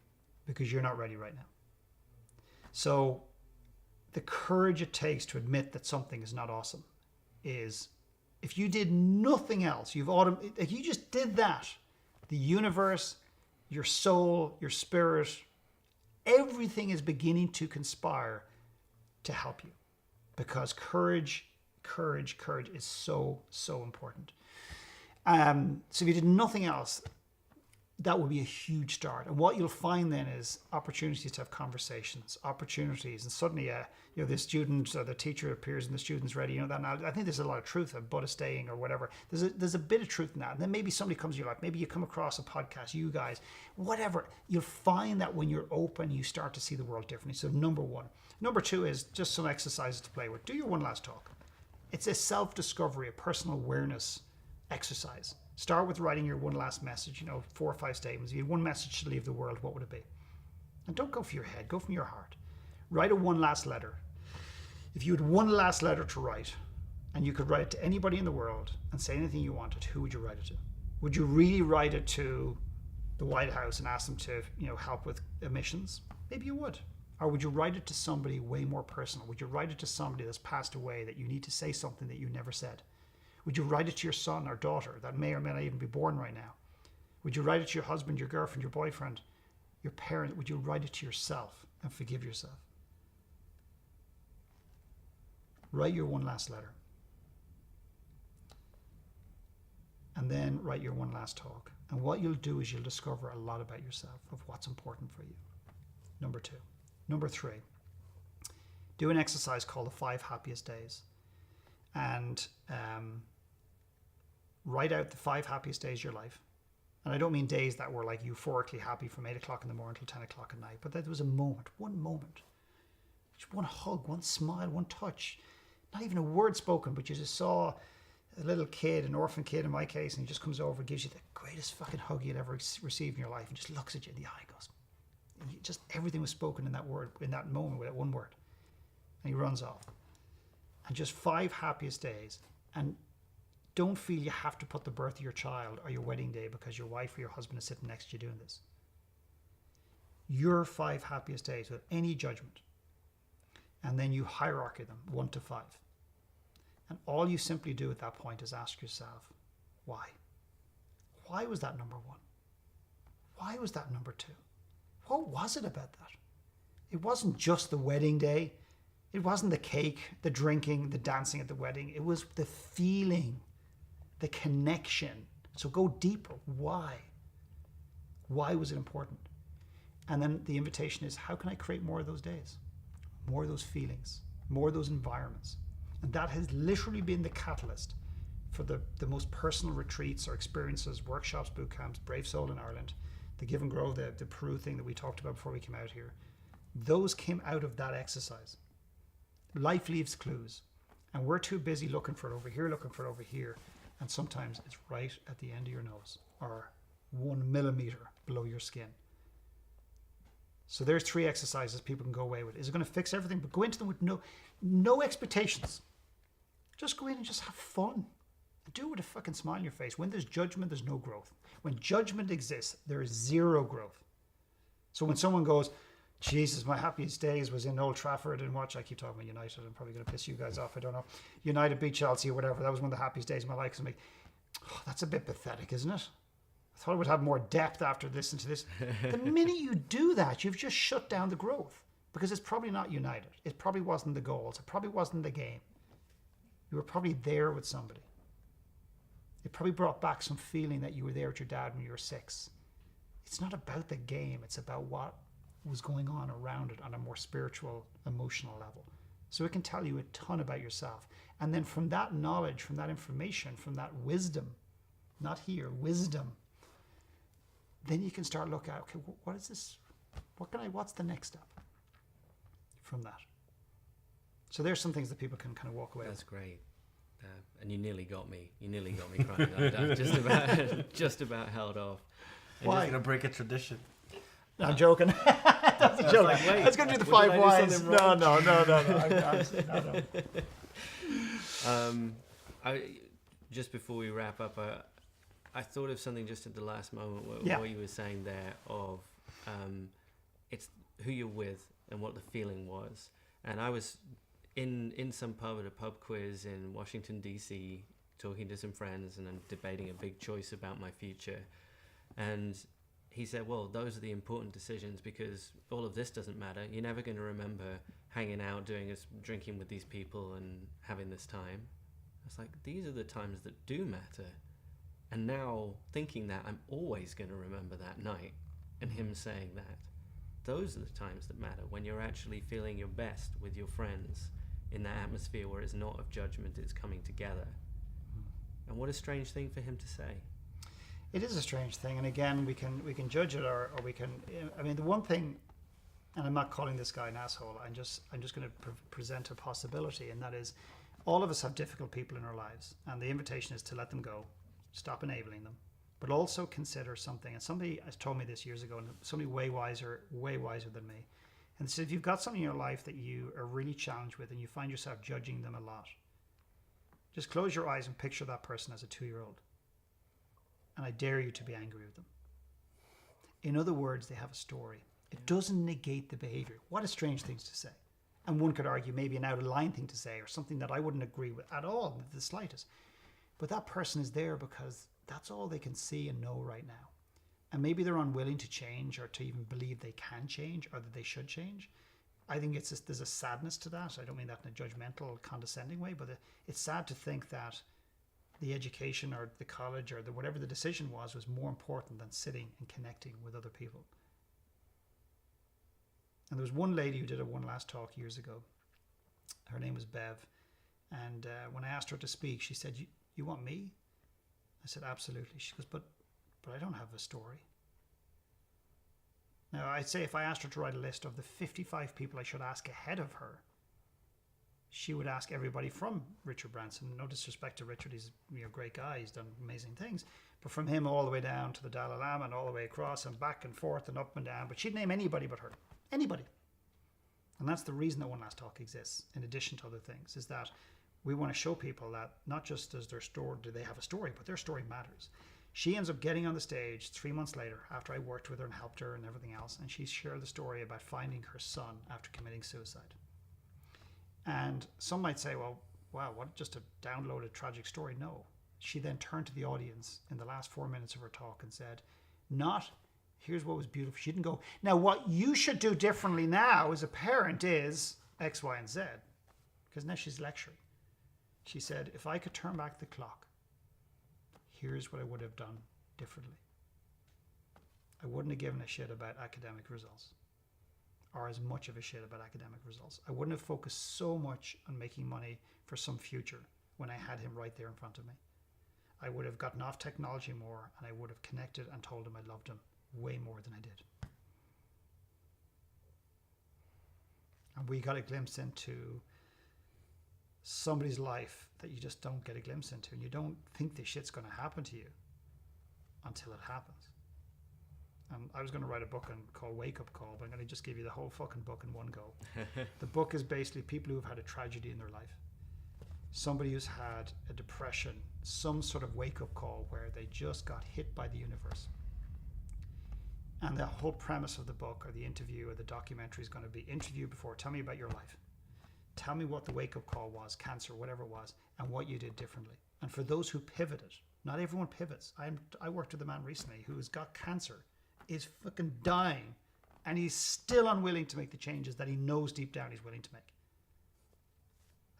C: because you're not ready right now. So the courage it takes to admit that something is not awesome is, if you did nothing else, if you just did that, the universe, your soul, your spirit, everything is beginning to conspire to help you. Because courage is so, so important. So if you did nothing else, that would be a huge start. And what you'll find then is opportunities to have conversations, opportunities, and suddenly, the student or the teacher appears and the student's ready. That. Now, I think there's a lot of truth of Buddha staying or whatever. There's a bit of truth in that. And then maybe somebody comes to your life. Maybe you come across a podcast, you guys, whatever. You'll find that when you're open, you start to see the world differently. So number 1. Number 2 is just some exercises to play with. Do your one last talk. It's a self-discovery, a personal awareness exercise. Start with writing your one last message, 4 or 5 statements. If you had one message to leave the world, what would it be? And don't go for your head, go from your heart. Write a one last letter. If you had one last letter to write, and you could write it to anybody in the world and say anything you wanted, who would you write it to? Would you really write it to the White House and ask them to, help with emissions? Maybe you would. Or would you write it to somebody way more personal? Would you write it to somebody that's passed away that you need to say something that you never said? Would you write it to your son or daughter that may or may not even be born right now? Would you write it to your husband, your girlfriend, your boyfriend, your parent? Would you write it to yourself and forgive yourself? Write your one last letter. And then write your one last talk. And what you'll do is you'll discover a lot about yourself, of what's important for you. Number 2. Number 3, do an exercise called the 5 happiest days. And write out the 5 happiest days of your life. And I don't mean days that were like euphorically happy from 8 o'clock in the morning till 10 o'clock at night, but that was a moment, just one hug, one smile, one touch, not even a word spoken, but you just saw a little kid, an orphan kid in my case, and he just comes over and gives you the greatest fucking hug you'd ever received in your life and just looks at you in the eye and goes, just everything was spoken in that word, in that moment, with that one word. And he runs off. And just 5 happiest days. And don't feel you have to put the birth of your child or your wedding day because your wife or your husband is sitting next to you doing this. Your 5 happiest days without any judgment. And then you hierarchy them 1 to 5. And all you simply do at that point is ask yourself, why? Why was that number 1? Why was that number 2? What was it about that? It wasn't just the wedding day. It wasn't the cake, the drinking, the dancing at the wedding. It was the feeling, the connection. So go deeper. Why? Why was it important? And then the invitation is, how can I create more of those days? More of those feelings, more of those environments. And that has literally been the catalyst for the most personal retreats or experiences, workshops, boot camps, Brave Soul in Ireland, the Give and Grow, the Peru thing that we talked about before we came out here. Those came out of that exercise. Life leaves clues. And we're too busy looking for it over here. And sometimes it's right at the end of your nose or 1 millimeter below your skin. So there's 3 exercises people can go away with. Is it going to fix everything? But go into them with no expectations. Just go in and just have fun. Do it with a fucking smile on your face. When there's judgment, there's no growth. When judgment exists, there is 0 growth. So when someone goes, Jesus, my happiest days was in Old Trafford and watch, I keep talking about United, I'm probably going to piss you guys off, I don't know. United beat Chelsea or whatever, that was one of the happiest days of my life. I'm like, oh, that's a bit pathetic, isn't it? I thought I would have more depth after listening to this. The minute you do that, you've just shut down the growth because it's probably not United. It probably wasn't the goals. It probably wasn't the game. You were probably there with somebody. It probably brought back some feeling that you were there with your dad when you were 6. It's not about the game. It's about what was going on around it on a more spiritual, emotional level. So it can tell you a ton about yourself. And then from that knowledge, from that information, from that wisdom, not here, wisdom, then you can start looking at, okay, what is this? What's the next step from that? So there's some things that people can kind of walk away with.
B: That's great. And you nearly got me. You nearly got me crying. I just about held off.
C: Why?
A: You're going to break a tradition.
C: No, I'm joking. That's a joke.
B: Like, wait,
C: I was going to do the
B: what,
C: 5 whys. No.
B: Just before we wrap up, I thought of something just at the last moment what you were saying there of it's who you're with and what the feeling was. And I was in some pub at a pub quiz in Washington, D.C., talking to some friends and then debating a big choice about my future. And he said, well, those are the important decisions because all of this doesn't matter. You're never going to remember hanging out, drinking with these people and having this time. I was like, these are the times that do matter. And now thinking that, I'm always going to remember that night and him saying that. Those are the times that matter, when you're actually feeling your best with your friends in that atmosphere where it's not of judgment, it's coming together. And what a strange thing for him to say.
C: It is a strange thing, and again, we can judge it, or we can. I mean, the one thing, and I'm not calling this guy an asshole. I'm just going to present a possibility, and that is, all of us have difficult people in our lives, and the invitation is to let them go, stop enabling them, but also consider something. And somebody has told me this years ago, and somebody way wiser than me. And they said, if you've got something in your life that you are really challenged with and you find yourself judging them a lot, just close your eyes and picture that person as a 2-year-old. And I dare you to be angry with them. In other words, they have a story. It doesn't negate the behavior. What a strange thing to say. And one could argue maybe an out-of-line thing to say, or something that I wouldn't agree with at all, the slightest. But that person is there because that's all they can see and know right now. And maybe they're unwilling to change, or to even believe they can change, or that they should change. I think there's a sadness to that. I don't mean that in a judgmental, condescending way, but it's sad to think that the education or the college or whatever the decision was more important than sitting and connecting with other people. And there was one lady who did a one last talk years ago. Her name was Bev. And when I asked her to speak, she said, you want me? I said, absolutely. She goes, but I don't have a story. Now, I'd say if I asked her to write a list of the 55 people I should ask ahead of her, she would ask everybody from Richard Branson. No disrespect to Richard, he's a great guy, he's done amazing things. But from him all the way down to the Dalai Lama and all the way across and back and forth and up and down. But she'd name anybody but her. Anybody. And that's the reason that One Last Talk exists, in addition to other things, is that we want to show people that not just does their story, do they have a story, but their story matters. She ends up getting on the stage 3 months later after I worked with her and helped her and everything else, and she shared the story about finding her son after committing suicide. And some might say, well, wow, what, just a downloaded tragic story? No. She then turned to the audience in the last 4 minutes of her talk and said, not, here's what was beautiful. She didn't go, now what you should do differently now as a parent is X, Y, and Z. Because now she's lecturing. She said, if I could turn back the clock, here's what I would have done differently. I wouldn't have given a shit about academic results, or as much of a shit about academic results. I wouldn't have focused so much on making money for some future when I had him right there in front of me. I would have gotten off technology more, and I would have connected and told him I loved him way more than I did. And we got a glimpse into somebody's life that you just don't get a glimpse into, and you don't think this shit's going to happen to you until it happens. And I was going to write a book called Wake Up Call, but I'm going to just give you the whole fucking book in one go. The book is basically people who have had a tragedy in their life. Somebody who's had a depression, some sort of wake-up call where they just got hit by the universe. And the whole premise of the book or the interview or the documentary is going to be interview before, tell me about your life. Tell me what the wake-up call was, cancer, whatever it was, and what you did differently. And for those who pivoted, not everyone pivots. I worked with a man recently who has got cancer, is fucking dying, and he's still unwilling to make the changes that he knows deep down he's willing to make.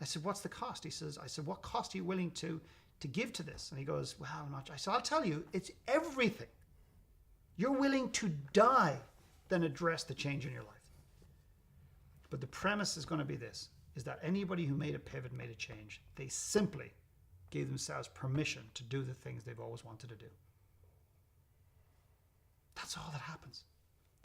C: I said, what's the cost? I said, what cost are you willing to give to this? And he goes, well, I'm not. I said, I'll tell you, it's everything. You're willing to die than address the change in your life. But the premise is going to be this, is that anybody who made a pivot, made a change, they simply gave themselves permission to do the things they've always wanted to do. That's all that happens.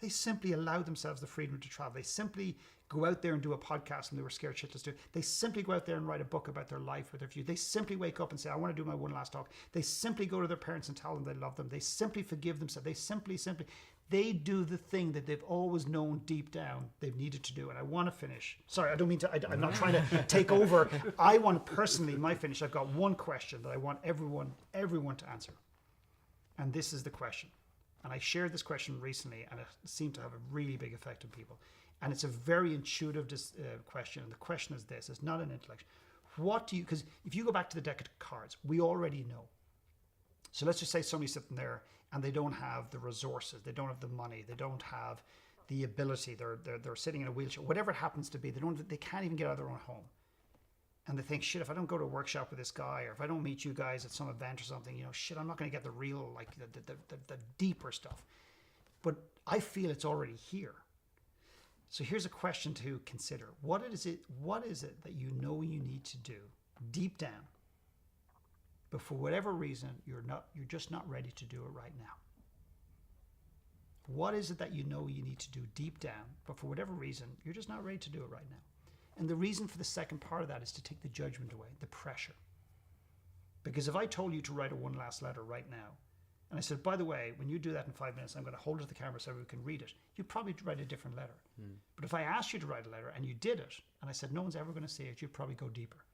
C: They simply allow themselves the freedom to travel. They simply go out there and do a podcast and they were scared shitless to do. They simply go out there and write a book about their life or their view. They simply wake up and say, I want to do my one last talk. They simply go to their parents and tell them they love them. They simply forgive themselves. They simply, they do the thing that they've always known deep down they've needed to do. And I want to finish. Sorry, I don't mean to, I'm not trying to take over. I want personally, my finish, I've got one question that I want everyone to answer. And this is the question. And I shared this question recently, and it seemed to have a really big effect on people. And it's a very intuitive question. And the question is this: it's not an intellectual. What do you? Because if you go back to the deck of cards, we already know. So let's just say somebody's sitting there and they don't have the resources, they don't have the money, they don't have the ability. They're sitting in a wheelchair, whatever it happens to be. They can't even get out of their own home. And they think, shit, if I don't go to a workshop with this guy, or if I don't meet you guys at some event or something, shit, I'm not going to get the real, like the deeper stuff. But I feel it's already here. So here's a question to consider. What is it that you know you need to do deep down, but for whatever reason, you're just not ready to do it right now? What is it that you know you need to do deep down, but for whatever reason, you're just not ready to do it right now? And the reason for the second part of that is to take the judgment away, the pressure. Because if I told you to write a one last letter right now, and I said, by the way, when you do that in 5 minutes, I'm going to hold it to the camera so everyone can read it, you'd probably write a different letter. But if I asked you to write a letter and you did it, and I said, no one's ever going to see it, you'd probably go deeper.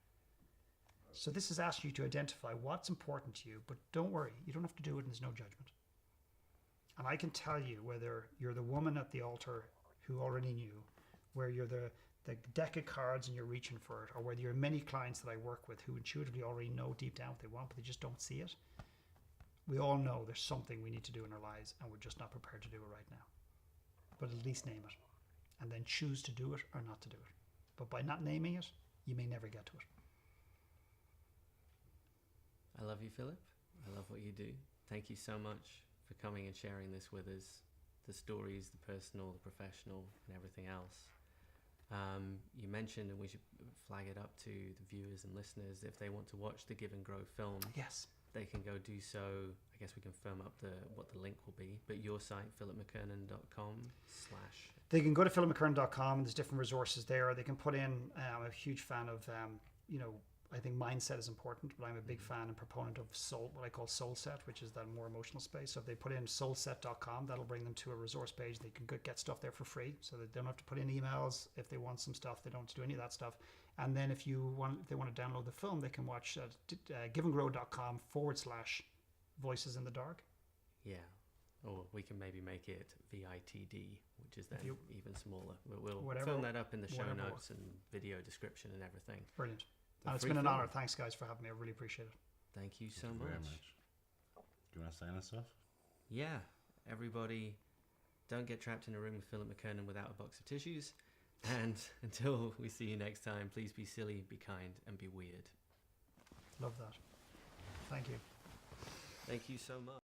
C: So this is asking you to identify what's important to you, but don't worry, you don't have to do it and there's no judgment. And I can tell you whether you're the woman at the altar who already knew, where you're the deck of cards and you're reaching for it, or whether you're many clients that I work with who intuitively already know deep down what they want, but they just don't see it. We all know there's something we need to do in our lives and we're just not prepared to do it right now. But at least name it and then choose to do it or not to do it. But by not naming it, you may never get to it.
B: I love you, Philip. I love what you do. Thank you so much for coming and sharing this with us. The stories, the personal, the professional, and everything else. You mentioned, and we should flag it up to the viewers and listeners, if they want to watch the Give and Grow film,
C: Yes.
B: they can go do so. I guess we can firm up what the link will be. But your site, philipmckernan.com/
C: They can go to philipmckernan.com and there's different resources there. They can put in, I'm a huge fan of, I think mindset is important, but I'm a big fan and proponent of what I call soul set, which is that more emotional space. So if they put in soulset.com, that'll bring them to a resource page. They can get stuff there for free, so they don't have to put in emails. If they want some stuff, they don't have to do any of that stuff. And then if they want to download the film, they can watch giveandgrow.com/voices in the dark.
B: Yeah. Or we can maybe make it VITD, which is then even smaller. We'll film that up in the show notes and video description and everything.
C: Brilliant. And it's been an honor. Thanks, guys, for having me. I really appreciate it.
B: Thank you so
A: Thank you
B: much.
A: very much. Do you want to sign us off?
B: Yeah. Everybody, don't get trapped in a room with Philip McKernan without a box of tissues. And until we see you next time, please be silly, be kind, and be weird.
C: Love that. Thank you.
B: Thank you so much.